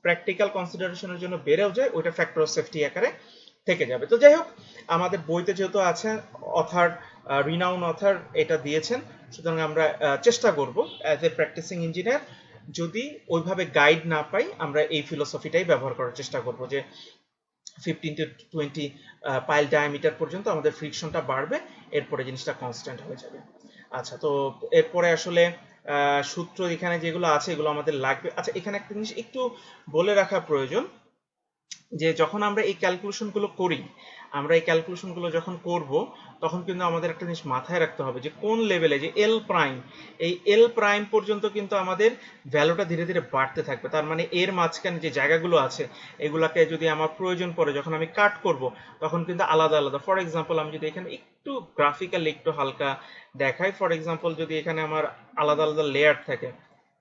প্র্যাকটিক্যাল কনসিডারেশনের জন্য বেড়েও যায়, ওইটা ফ্যাক্টর অফ সেফটি আকারে থেকে যাবে। তো যাই হোক, আমাদের বইতে যেহেতু আছে, অথার রিনাউন অথার এটা দিয়েছেন, সুতরাং আমরা চেষ্টা করব অ্যাজ এ প্র্যাকটিসিং ইঞ্জিনিয়ার, যদি ওইভাবে গাইড না পাই আমরা এই ফিলোসফিটাই ব্যবহার করার চেষ্টা করব, যে 15 to 20 পাইল ডায়ামিটার পর্যন্ত আমাদের ফ্রিকশনটা বাড়বে, এরপরে জিনিসটা কনস্ট্যান্ট হয়ে যাবে। আচ্ছা, তো এরপরে আসলে সূত্র এখানে যেগুলো আছে এগুলো আমাদের লাগবে। আচ্ছা, এখানে একটা জিনিস একটু বলে রাখা প্রয়োজন, যে যখন আমরা এই ক্যালকুলেশনগুলো করি, আমরা এই ক্যালকুলেশনগুলো যখন করব তখন কিন্তু আমাদের একটা জিনিস মাথায় রাখতে হবে, যে কোন লেভেলে, যে এল প্রাইম, এই এল প্রাইম পর্যন্ত কিন্তু আমাদের ভ্যালুটা ধীরে ধীরে বাড়তে থাকবে। তার মানে এর মাঝখানে যে জায়গাগুলো আছে এগুলাকে যদি আমার প্রয়োজন পড়ে যখন আমি কাট করব তখন কিন্তু আলাদা আলাদা, ফর এক্সাম্পল আমি যদি এখানে একটু গ্রাফিক্যালি একটু হালকা দেখাই, ফর এক্সাম্পল যদি এখানে আমার আলাদা আলাদা লেয়ার থাকে,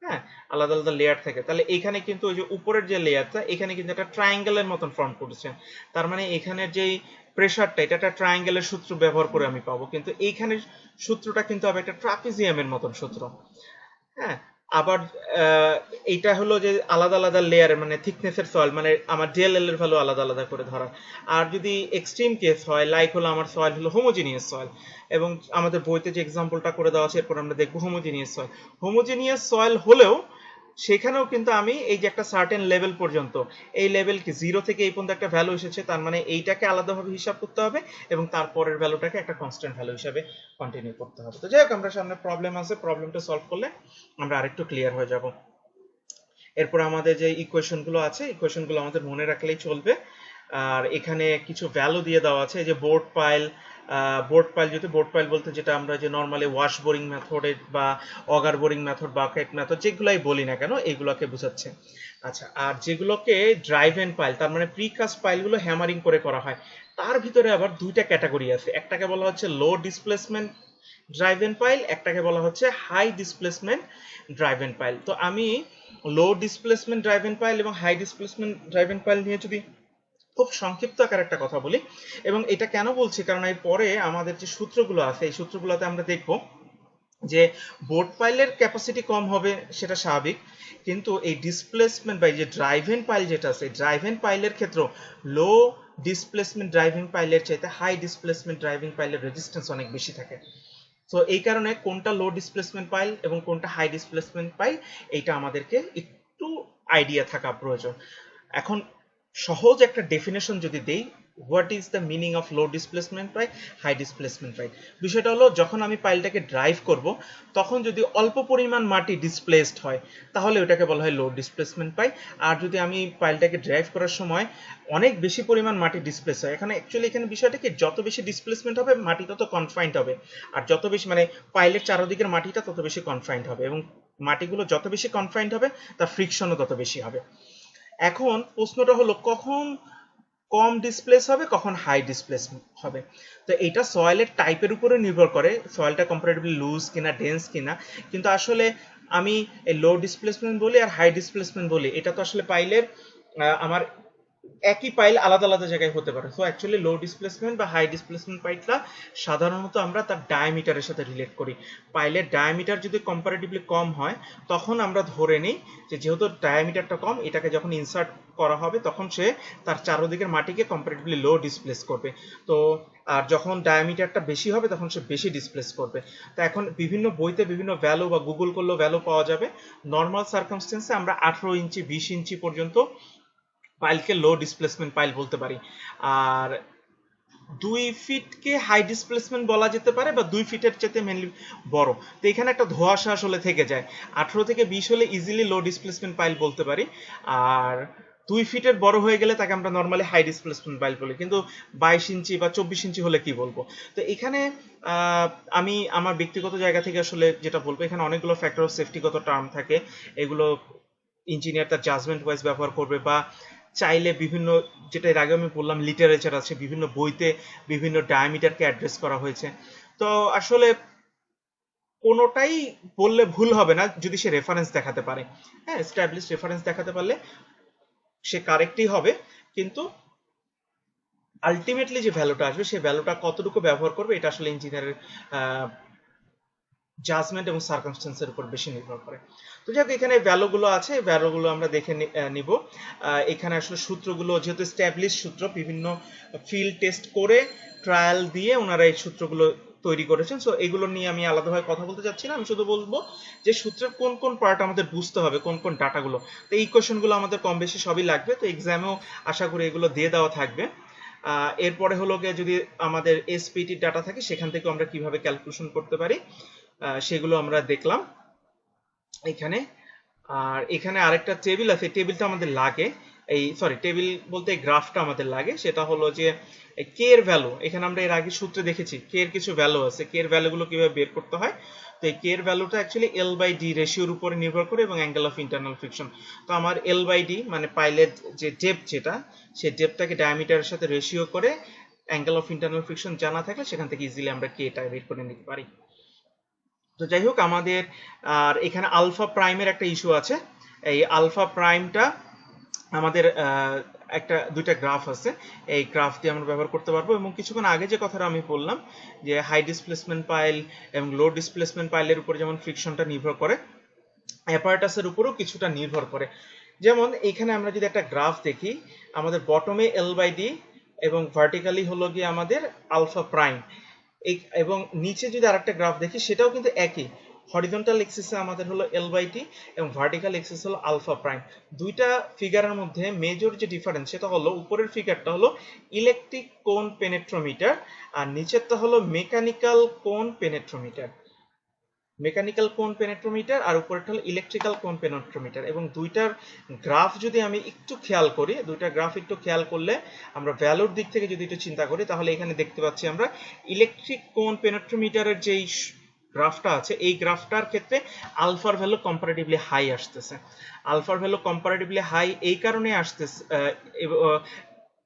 হ্যাঁ, আলাদা আলাদা লেয়ার থাকে, তাহলে এখানে কিন্তু ওই যে উপরের যে লেয়ারটা এখানে কিন্তু একটা ট্রায়াঙ্গেলের মতন ফর্ম করেছে, তার মানে এখানের যেই প্রেসারটা এটা একটা ট্রায়াঙ্গেলের সূত্র ব্যবহার করে আমি পাবো, কিন্তু এইখানের সূত্রটা কিন্তু আবার একটা ট্রাপিজিয়ামের মতন সূত্র। হ্যাঁ, আবার এইটা হলো যে আলাদা আলাদা লেয়ার, মানে থিকনেসের সয়েল, মানে আমার ডিএলএল এর ভ্যালু আলাদা আলাদা করে ধরা। আর যদি এক্সট্রিম কেস হয়, লাইক হলো আমার সয়েল হলো হোমোজিনিয়াস সয়েল, এবং আমাদের বইতে যে এক্সাম্পলটা করে দেওয়া আছে এরপর আমরা দেখবো হোমোজিনিয়াস সয়েল। হোমোজিনিয়াস সয়েল হলেও সেখানেও কিন্তু আমি এই যে একটা সার্টেন লেভেল পর্যন্ত, এই লেভেল কি 0 থেকে এই পর্যন্ত একটা ভ্যালু এসেছে, তার মানে এইটাকে আলাদাভাবে হিসাব করতে হবে এবং তারপরের ভ্যালুটাকে একটা কনস্ট্যান্ট ভ্যালু হিসাবে কন্টিনিউ করতে হবে। তো যাই হোক, আমরা সামনে প্রবলেম আছে, প্রবলেমটা সলভ করলে আমরা আরেকটু ক্লিয়ার হয়ে যাব। এরপর আমাদের যে ইকুয়েশনগুলো আছে, ইকুয়েশনগুলো আমাদের মনে রাখলেই চলবে। আর এখানে কিছু ভ্যালু দিয়ে দেওয়া আছে, যে বোর্ড পাইল, যদি বোর্ড পাইল বলতে যেটা আমরা যে নর্মালি ওয়াশ বোরিং মেথডে বা অগার বোরিং মেথড, বাকেট মেথড, যেগুলাই বলি না কেন এগুলোকে বোঝাচ্ছে। আচ্ছা, আর যেগুলোকে ড্রাইভ এন্ড পাইল, তার মানে প্রিকাস্ট পাইলগুলো হ্যামারিং করে করা হয়, তার ভিতরে আবার দুইটা ক্যাটাগরি আছে। একটাকে বলা হচ্ছে low displacement driven pile, একটাকে বলা হচ্ছে high displacement driven pile. তো আমি low displacement driven pile এবং high displacement driven pile নিয়ে যদি খুব সংক্ষিপ্ত আকার একটা কথা বলি, এবং এটা কেন বলছি কারণ এর পরে আমাদের যে সূত্রগুলো আছে এই সূত্রগুলোতে আমরা দেখব যে বোর্ড পাইলের ক্যাপাসিটি কম হবে, সেটা স্বাভাবিক, কিন্তু এই ডিসপ্লেসমেন্ট বা এই যে ড্রাইভ এন্ড পাইল যেটা আছে, ড্রাইভ এন্ড পাইলের ক্ষেত্রে লো ডিসপ্লেসমেন্ট ড্রাইভিং পাইলের চাইতে হাই ডিসপ্লেসমেন্ট ড্রাইভিং পাইলের রেজিস্ট্যান্স অনেক বেশি থাকে। তো এই কারণে কোনটা লো ডিসপ্লেসমেন্ট পাইল এবং কোনটা হাই ডিসপ্লেসমেন্ট পাইল, এইটা আমাদেরকে একটু আইডিয়া থাকা প্রয়োজন। এখন সহজ একটা ডেফিনেশন যদি দেই, what is the meaning of low displacement pile, high displacement pile, বিষয়টা হলো যখন আমি পাইলটাকে ড্রাইভ করব তখন যদি অল্প পরিমাণ মাটি ডিসপ্লেসড হয় তাহলে ওটাকে বলা হয় লো ডিসপ্লেসমেন্ট পাইল। আর যদি আমি পাইলটাকে ড্রাইভ করার সময় অনেক বেশি পরিমাণ মাটি ডিসপ্লেস হয়, এখানে অ্যাকচুয়ালি এখানে বিষয়টা কি, যত বেশি ডিসপ্লেসমেন্ট হবে মাটি তত কনফাইন্ড হবে, আর যত বেশি মানে পাইলের চারদিকের মাটিটা তত বেশি কনফাইন্ড হবে, এবং মাটিগুলো যত বেশি কনফাইন্ড হবে তার ফ্রিকশনও তত বেশি হবে। এখন প্রশ্নটা হলো কখন কম ডিসপ্লেস হবে, কখন হাই ডিসপ্লেস হবে। তো এটা সয়েলের টাইপের উপরে নির্ভর করে, সয়েলটা কম্পারেটিভলি লুজ কিনা, ডেন্স কিনা। কিন্তু আসলে আমি এই লো ডিসপ্লেসমেন্ট বলি আর হাই ডিসপ্লেসমেন্ট বলি, এটা তো আসলে পাইলের আমার একই পাইল আলাদা আলাদা জায়গায় হতে পারে। সো অ্যাকচুয়ালি লো ডিসপ্লেসমেন্ট বা হাই ডিসপ্লেসমেন্ট পাইলটা সাধারণত আমরা তার ডায়ামিটারের সাথে রিলেট করি। পাইলের ডায়ামিটার যদি কম্পারেটিভলি কম হয় তখন আমরা ধরে নিই যে যেহেতু ডায়ামিটারটা কম, এটাকে যখন ইনসার্ট করা হবে তখন সে তার চারদিকের মাটিকে কম্পারেটিভলি লো ডিসপ্লেস করবে। তো আর যখন ডায়ামিটারটা বেশি হবে তখন সে বেশি ডিসপ্লেস করবে। তো এখন বিভিন্ন বইতে বিভিন্ন ভ্যালু বা গুগল করলেও ভ্যালু পাওয়া যাবে। নর্মাল সার্কামস্টেন্সে আমরা 18 ইঞ্চি 20 ইঞ্চি পর্যন্ত পাইলকে লো ডিসপ্লেসমেন্ট পাইল বলতে পারি। আর 2 ফিটকে হাই ডিসপ্লেসমেন্ট বলা যেতে পারে, বা 2 ফিটের চেয়ে মেনলি বড়। তো এখানে একটা ধোঁয়াশা আসলে থেকে যায়, 18 থেকে 20 হলে ইজিলি লো ডিসপ্লেসমেন্ট পাইল বলতে পারি, আর 2 ফিটের বড় হয়ে গেলে তাকে আমরা নর্মালি হাই ডিসপ্লেসমেন্ট পাইল বলি। কিন্তু 22 ইঞ্চি বা 24 ইঞ্চি হলে কি বলবো? তো এখানে আমি আমার ব্যক্তিগত জায়গা থেকে আসলে যেটা বলবো, এখানে অনেকগুলো ফ্যাক্টর অফ সেফটিগত টার্ম থাকে, এগুলো ইঞ্জিনিয়ার তার জাজমেন্ট ওয়াইজ ব্যবহার করবে, বা চাইলে বিভিন্ন, যেটা এর আগে আমি বললাম লিটারেচার আছে, বিভিন্ন বইতে বিভিন্ন ডায়ামিটারকে অ্যাড্রেস করা হয়েছে। তো আসলে কোনোটাই বললে ভুল হবে না যদি সে রেফারেন্স দেখাতে পারে। হ্যাঁ, এস্টাবলিশ রেফারেন্স দেখাতে পারলে সে কারেক্টই হবে, কিন্তু আলটিমেটলি যে ভ্যালুটা আসবে সেই ভ্যালুটা কতটুকু ব্যবহার করবে এটা আসলে ইঞ্জিনিয়ারের জাজমেন্ট এবং সার্কামস্টেন্সের উপর বেশি নির্ভর করে। তো যাক, এখানে ভ্যালুগুলো আছে, ভ্যালুগুলো আমরা দেখে নিব। এখানে আসলে সূত্রগুলো যেহেতু এস্টাবলিশ সূত্র, বিভিন্ন ফিল্ড টেস্ট করে ট্রায়াল দিয়ে ওনারা এই সূত্রগুলো তৈরি করেছেন। সো এগুলো নিয়ে আমি আলাদাভাবে কথা বলতে চাচ্ছি না, আমি শুধু বলবো যে সূত্রের কোন কোন পার্ট আমাদের বুঝতে হবে, কোন কোন ডাটাগুলো। তো এই কোয়েশনগুলো আমাদের কম বেশি সবই লাগবে, তো এক্সামেও আশা করি এগুলো দিয়ে দেওয়া থাকবে। এরপরে হলো গিয়ে যদি আমাদের এসপিটি ডাটা থাকে সেখান থেকে আমরা কিভাবে ক্যালকুলেশন করতে পারি সেগুলো আমরা দেখলাম এখানে। আর এখানে আরেকটা টেবিল আছে, টেবিলটা আমাদের লাগে, এই সরি টেবিল বলতে গ্রাফটা আমাদের লাগে, সেটা হলো যে কে এর ভ্যালু। এখানে আমরা এর আগে সূত্রে দেখেছি কে এর কিছু ভ্যালু আছে, কে এর ভ্যালুগুলো কিভাবে বের করতে হয়। তো এই কে এর ভ্যালুটা অ্যাকচুয়ালি L/D রেশিওর উপরে নির্ভর করে এবং অ্যাঙ্গেল অফ ইন্টারনাল ফ্রিকশন। তো আমার L/D মানে পাইলের যে ডেপথ, যেটা সেই ডেপথটাকে ডায়ামিটারের সাথে রেশিও করে অ্যাঙ্গেল অফ ইন্টারনাল ফ্রিকশন জানা থাকলে সেখান থেকে ইজিলি আমরা কে টা বের করে নিতে পারি। তো যাই হোক, আমাদের আর এখানে আলফা প্রাইমের একটা ইস্যু আছে। এই আলফা প্রাইমটা আমাদের একটা দুইটা গ্রাফ আছে, এই গ্রাফ দিয়ে আমরা ব্যবহার করতে পারবো। এবং কিছুক্ষণ আগে যে কথাটা আমি বললাম যে হাই ডিসপ্লেসমেন্ট পাইল এবং লো ডিসপ্লেসমেন্ট পাইলের উপর যেমন ফ্রিকশনটা নির্ভর করে, অ্যাপারেটাসের উপরও কিছুটা নির্ভর করে। যেমন এইখানে আমরা যদি একটা গ্রাফ দেখি, আমাদের বটমে L/D এবং ভার্টিক্যালি হলো গিয়ে আমাদের আলফা প্রাইম, এবং নিচে যদি আরেকটা গ্রাফ দেখি সেটাও কিন্তু একই, হরিজন্টাল এক্সিসে আমাদের হলো L/T এবং ভার্টিক্যাল এক্সিস হলো আলফা প্রাইম। দুইটা ফিগারের মধ্যে মেজর যে ডিফারেন্স সেটা হলো উপরের ফিগারটা হলো ইলেকট্রিক কোন পেনেট্রোমিটার আর নিচেরটা হলো মেকানিক্যাল কোন পেনেট্রোমিটার। মেকানিক্যাল কোন পেনেট্রোমিটার আর উপরেরটা হলো ইলেকট্রিক্যাল কোন পেনেট্রোমিটার। এবং দুইটার গ্রাফ যদি আমি একটু খেয়াল করি, দুইটা গ্রাফ একটু খেয়াল করলে আমরা ভ্যালুর দিক থেকে যদি একটু চিন্তা করি, তাহলে এখানে দেখতে পাচ্ছি আমরা ইলেকট্রিক কোন পেনেট্রোমিটারের যেই গ্রাফটা আছে এই গ্রাফটার ক্ষেত্রে আলফার ভ্যালু কম্পারেটিভলি হাই আসতেছে। আলফার ভ্যালু কম্পারেটিভলি হাই এই কারণে আসতেছে,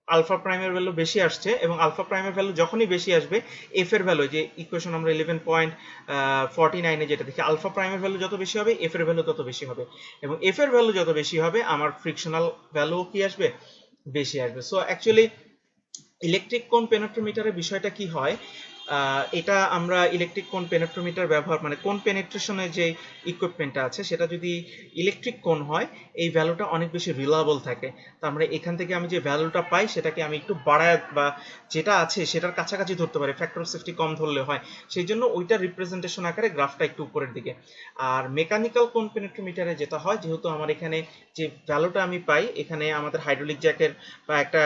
আলফা প্রাইমের ভ্যালু বেশি আসছে, এবং আলফা প্রাইমের ভ্যালু যখনই বেশি আসবে এফ এর ভ্যালু, যে ইকুয়েশন আমরা 11.49 যেটা দেখি, আলফা প্রাইমের ভ্যালু যত বেশি হবে এফ এর ভ্যালু তত বেশি হবে, এবং এফ এর ভ্যালু যত বেশি হবে আমার ফ্রিকশনাল ভ্যালু কি আসবে, বেশি আসবে। সো অ্যাকচুয়ালি ইলেকট্রিক কোন পেনেট্রোমিটারের বিষয়টা কি হয়, এটা আমরা ইলেকট্রিক কোন পেনেট্রোমিটার ব্যবহার, মানে কোন পেনেট্রেশনের যে ইকুইপমেন্টটা আছে সেটা যদি ইলেকট্রিক কোন হয় এই ভ্যালুটা অনেক বেশি রিলায়েবল থাকে। তার মানে এখান থেকে আমি যে ভ্যালুটা পাই সেটাকে আমি একটু বাড়ায় বা যেটা আছে সেটার কাছাকাছি ধরতে পারি, ফ্যাক্টর অফ সেফটি কম ধরলে হয়, সেই জন্য ওইটার রিপ্রেজেন্টেশন আকারে গ্রাফটা একটু উপরের দিকে। আর মেকানিক্যাল কোন পেনেট্রোমিটারে যেটা হয়, যেহেতু আমার এখানে যে ভ্যালুটা আমি পাই এখানে আমাদের হাইড্রোলিক জ্যাকের বা একটা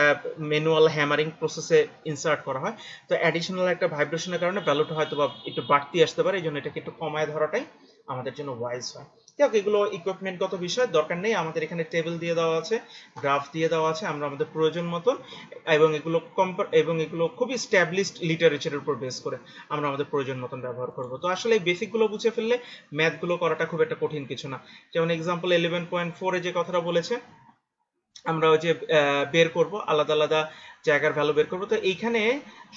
ম্যানুয়াল হ্যামারিং প্রসেসে ইনসার্ট করা হয়, তো অ্যাডিশনাল একটা ভাইব্রেশনের কারণে ভ্যালুটা হয়তো বা একটু বাড়তি আসতে পারে, এই জন্য এটাকে একটু কমায় ধরাটাই আমাদের জন্য ওয়াইজ হয়। যাক, এগুলো ইকুইপমেন্টগত বিষয়, দরকার নেই, আমাদের এখানে টেবিল দিয়ে দেওয়া আছে, গ্রাফ দিয়ে দেওয়া আছে, আমরা আমাদের প্রয়োজন মতন এবং এগুলো খুবই স্ট্যাবলিশড লিটারেচারের উপর বেস করে আমরা আমাদের প্রয়োজন মতন ব্যবহার করব। তো আসলে এই বেসিকগুলো বুঝে ফেললে ম্যাথগুলো করাটা খুব একটা কঠিন কিছু না। যেমন এক্সাম্পল 11.4 এ যে কথাটা বলেছে, আমরা ওই যে বের করব আলাদা আলাদা জায়গার ভ্যালু বের করব, তো এইখানে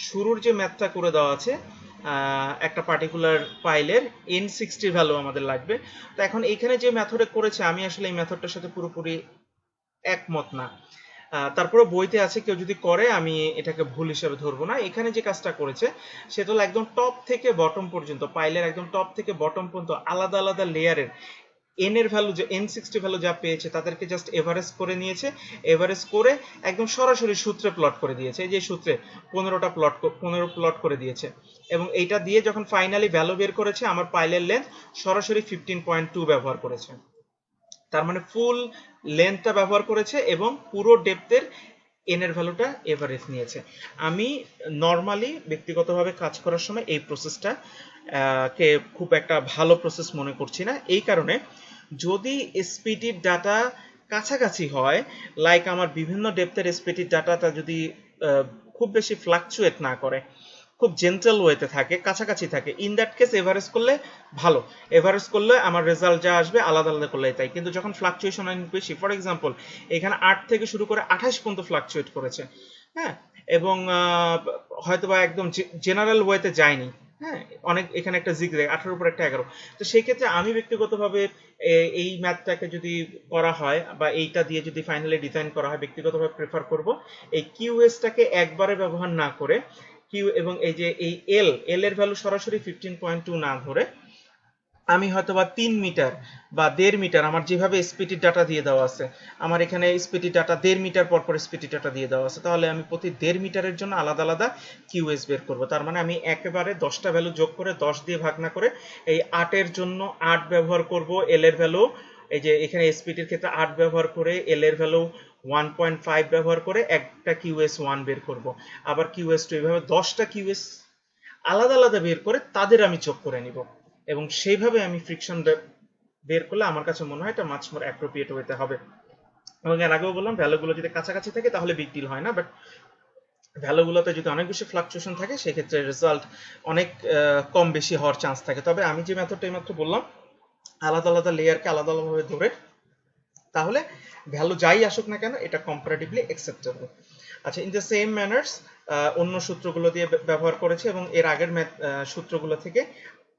শুরুর যে ম্যাথটা করে দেওয়া আছে একটা পার্টিকুলার ফাইলের N60 ভ্যালু আমাদের লাগবে। তো এখন এইখানে যে মেথডে করেছে আমি আসলে এই মেথডটার সাথে পুরোপুরি একমত না, তারপরে বইতে আছে, কেউ যদি করে আমি এটাকে ভুল হিসেবে ধরবো না। এখানে যে কাজটা করেছে সেটা হলো একদম টপ থেকে বটম পর্যন্ত, পাইলের একদম টপ থেকে বটম পর্যন্ত আলাদা আলাদা লেয়ারের এন এর ভ্যালু, যে N60 ভ্যালু যা পেয়েছে তাদেরকে জাস্ট এভারেজ করে নিয়েছে, এভারেজ করে একদম সরাসরি সূত্রে প্লট করে দিয়েছে, এই যে সূত্রে 15 প্লট করে দিয়েছে, এবং এইটা দিয়ে যখন ফাইনালি ভ্যালু বের করেছে আমার পাইলের লেন্থ সরাসরি 15.2 ব্যবহার করেছে, তার মানে ফুল লেন্থটা ব্যবহার করেছে এবং পুরো ডেপথের এন এর ভ্যালুটা এভারেজ নিয়েছে। আমি নর্মালি ব্যক্তিগতভাবে কাজ করার সময় এই প্রসেসটা কে খুব একটা ভালো প্রসেস মনে করছি না, এই কারণে যদি এসপিটির ডাটা কাছাকাছি হয়, লাইক আমার বিভিন্ন ডেপথের এসপিটির ডাটাটা যদি খুব বেশি ফ্লাকচুয়েট না করে, খুব জেন্টাল ওয়েতে থাকে, কাছাকাছি থাকে, ইন দ্যাট কেস এভারেজ করলে ভালো, এভারেজ করলে আমার রেজাল্ট যা আসবে আলাদা আলাদা করলে তাই। কিন্তু যখন ফ্লাকচুয়েশন অনেক বেশি, ফর এক্সাম্পল এখানে 8 থেকে শুরু করে 28 পর্যন্ত ফ্লাকচুয়েট করেছে, হ্যাঁ, এবং হয়তোবা একদম জেনারেল ওয়েতে যায়নি, হ্যাঁ, অনেক এখানে একটা জিগজ্যাগ 18 উপর একটা 11, তো সেই ক্ষেত্রে আমি ব্যক্তিগতভাবে এই ম্যাথটাকে যদি করা হয় বা এইটা দিয়ে যদি ফাইনালি ডিজাইন করা হয়, ব্যক্তিগতভাবে প্রেফার করব এই কিউএসটাকে একবারে ব্যবহার না করে কিউ এবং এই যে এই এল এর ভ্যালু সরাসরি 15.2 না ধরে আমি হয়তোবা 3 মিটার বা 1.5 মিটার, আমার যেভাবে এসপিটি ডাটা দিয়ে দেওয়া আছে, আমার এখানে এসপিটি ডাটা 1.5 মিটার পর পর এসপিটি ডাটা দিয়ে দেওয়া আছে, তাহলে আমি প্রতি 1.5 মিটারের জন্য আলাদা আলাদা কিউএস বের করব। তার মানে আমি একেবারে 10টা ভ্যালু যোগ করে 10 দিয়ে ভাগ না করে এই 8 এর জন্য 8 ব্যবহার করব, এল এর ভ্যালু এই যে এখানে এসপিটির ক্ষেত্রে 8 ব্যবহার করে এল এর ভ্যালু 1.5 ব্যবহার করে একটা কিউএস 1 বের করব, আবার কিউএস 2, এইভাবে 10টা কিউএস আলাদা আলাদা বের করে তাদের আমি যোগ করে নিব, এবং সেইভাবে আমি ফ্রিকশন বের করলে আমার কাছে মনে হয় এটা মাচ মোর অ্যাপ্রোপ্রিয়েট হতে হবে। এবং এর আগেও বললাম ভ্যালুগুলো যদি কাছাকাছি থাকে তাহলে বিগ ডিল হয় না, বাট ভ্যালুগুলোতে যদি অনেক বেশি ফ্লাকচুয়েশন থাকে সেক্ষেত্রে রেজাল্ট অনেক কম বেশি হওয়ার চান্স থাকে। তবে আমি যে মেথডটা এইমাত্র বললাম আলাদা আলাদা লেয়ারকে আলাদা আলাদাভাবে ধরে, তাহলে ভ্যালু যাই আসুক না কেন এটা কম্পারেটিভলি অ্যাকসেপ্টেবল। আচ্ছা, ইন দ্য সেম ম্যানার্স অন্য সূত্রগুলো দিয়ে ব্যবহার করেছে এবং এর আগের সূত্রগুলো থেকে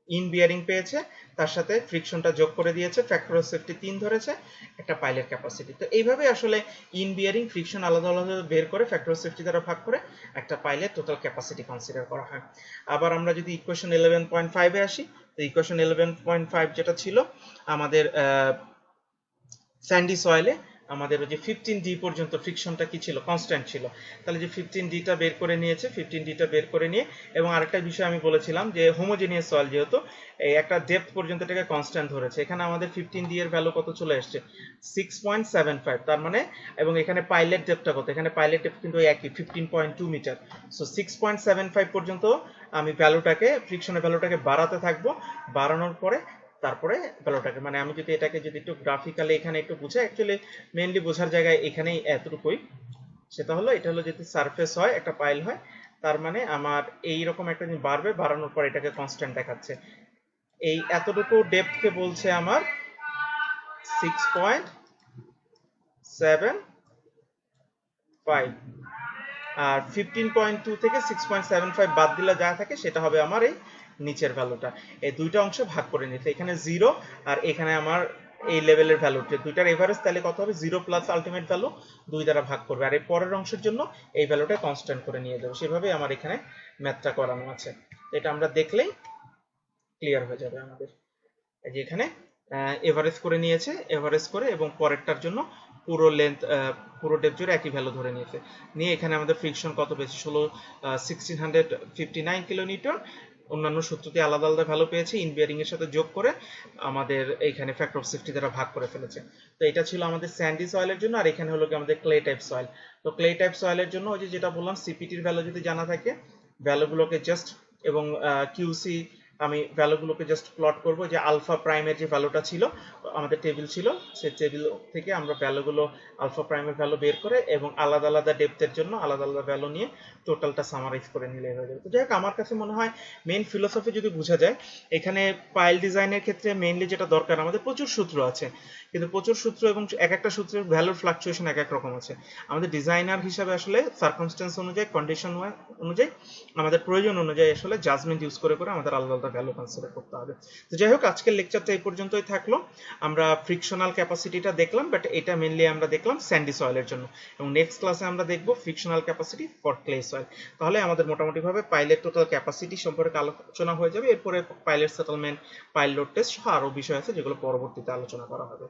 ইন বিয়ারিং পেয়েছে, তার সাথে ফ্রিকশনটা যোগ করে দিয়েছে, ফ্যাক্টর অফ সেফটি 3 ধরেছে, একটা পাইলের ক্যাপাসিটি। তো এইভাবে আসলে ইন বিয়ারিং ফ্রিকশন আলাদা আলাদা বের করে ফ্যাক্টর অফ সেফটি দ্বারা ভাগ করে একটা পাইলের টোটাল ক্যাপাসিটি কনসিডার করা হয়। আবার আমরা যদি ইকুয়েশন 11.5 এ আসি, তো ইকুয়েশন 11.5 যেটা ছিল আমাদের স্যান্ডি সয়েলে, আমাদের ওই যে 15D পর্যন্ত ফ্রিকশনটা কি ছিল, কনস্ট্যান্ট ছিল। তাহলে যে 15Dটা বের করে নিয়েছে, 15Dটা বের করে নিয়ে, এবং আরেকটা বিষয় আমি বলেছিলাম যে হোমোজেনিয়াস সয়েল যেহেতু এই একটা ডেপথ পর্যন্ত এটাকে কনস্ট্যান্ট ধরেছে, এখানে আমাদের 15D এর ভ্যালু কত চলে আসছে 6.75, তার মানে, এবং এখানে পাইলেট ডেপথটা কত, এখানে পাইলেট ডেপথ কিন্তু একই 15.2 মিটার। সো 6.75 পর্যন্ত আমি ভ্যালুটাকে, ফ্রিকশনের ভ্যালুটাকে বাড়াতে থাকবো, বাড়ানোর পরে তারপরে ভ্যালুটাকে, মানে আমি যদি এটাকে যদি একটু গ্রাফিক্যালি এখানে একটু বুঝাই, অ্যাকচুয়ালি মেইনলি বোঝার জায়গায় এখানেই এতটুকুই, সেটা হলো এটা হলো যদি সারফেস হয়, একটা পাইল হয়, তার মানে আমার এই রকম একটা জিনিস বাড়বে, বাড়ানোর পর এটাকে কনস্ট্যান্ট দেখাচ্ছে। এই এতটুকু ডেপথকে বলছে আমার 6.75, আর 15.2 থেকে 6.75 বাদ দিলে যা থাকে সেটা হবে আমার এই নিচের ভ্যালুটা। এই দুইটা অংশ ভাগ করে নিতে, এখানে 0 আর এখানে আমার এই লেভেলের ভ্যালু, দুইটার এভারেজ তাহলে কত হবে 0 প্লাস আলটিমেট ভ্যালু 2 দ্বারা ভাগ করবে, আর এই পরের অংশের জন্য এই ভ্যালুটা কনস্ট্যান্ট করে নিয়ে দেবো। সেভাবে আমার এখানে ম্যাথটা করানো আছে, এটা আমরা দেখলেই ক্লিয়ার হয়ে যাবে আমাদের। এই যে এখানে এভারেজ করে নিয়েছে, এভারেজ করে এবং পরেরটার জন্য পুরো লেন্থ, পুরো ডেপথ জুড়ে একই ভ্যালু ধরে নিয়েছে, নিয়ে এখানে আমাদের ফ্রিকশন কত পেয়েছে 1659 কিলোনিউটন, অন্যান্য সূত্র দিয়ে আলাদা আলাদা ভ্যালু পেয়েছে, ইন বিয়ারিং এর সাথে যোগ করে আমাদের এইখানে ফ্যাক্টর অফ সেফটি দ্বারা ভাগ করে ফেলেছে। তো এটা ছিল আমাদের স্যান্ডি সয়েলের জন্য, আর এখানে হলো কি আমাদের ক্লে টাইপ সয়েল। তো ক্লে টাইপ সয়েলের জন্য ওই যে যেটা বললাম, সিপিটির ভ্যালু যদি জানা থাকে, ভ্যালুগুলোকে জাস্ট, এবং কিউসি আমি ভ্যালুগুলোকে জাস্ট প্লট করব, যে আলফা প্রাইমের যে ভ্যালুটা ছিল আমাদের টেবিল ছিল, সেই টেবিল থেকে আমরা ভ্যালুগুলো আলফা প্রাইমের ভ্যালু বের করে এবং আলাদা আলাদা ডেপথের জন্য আলাদা আলাদা ভ্যালু নিয়ে টোটালটা সামারাইজ করে নিলে হয়ে যাবে। তো যাই হোক, আমার কাছে মনে হয় মেইন ফিলোসফি যদি বোঝা যায়, এখানে পাইল ডিজাইনের ক্ষেত্রে মেইনলি যেটা দরকার, আমাদের প্রচুর সূত্র আছে, কিন্তু প্রচুর সূত্র এবং এক একটা সূত্রের ভ্যালুর ফ্লাকচুয়েশন এক এক রকম আছে। আমাদের ডিজাইনার হিসাবে আসলে সার্কামস্টেন্স অনুযায়ী, কন্ডিশন অনুযায়ী, আমাদের প্রয়োজন অনুযায়ী আসলে জাজমেন্ট ইউজ করে করে আমাদের আলাদা আলাদা ভ্যালু কনসিডার করতে হবে। তো যাই হোক, আজকের লেকচারটা এই পর্যন্তই থাকলো। আমরা ফ্রিকশনাল ক্যাপাসিটিটা দেখলাম, বাট এটা মেইনলি আমরা দেখলাম স্যান্ডি সয়েলের জন্য, এবং নেক্সট ক্লাসে আমরা দেখব frictional capacity for clay soil. তাহলে আমাদের মোটামুটি ভাবে পাইলের টোটাল ক্যাপাসিটি সম্পর্কে আলোচনা হয়ে যাবে। এরপরে পাইলের সেটেলমেন্ট, পাইল লোড টেস্ট সহ আরো বিষয় আছে যেগুলো পরবর্তীতে আলোচনা করা হবে।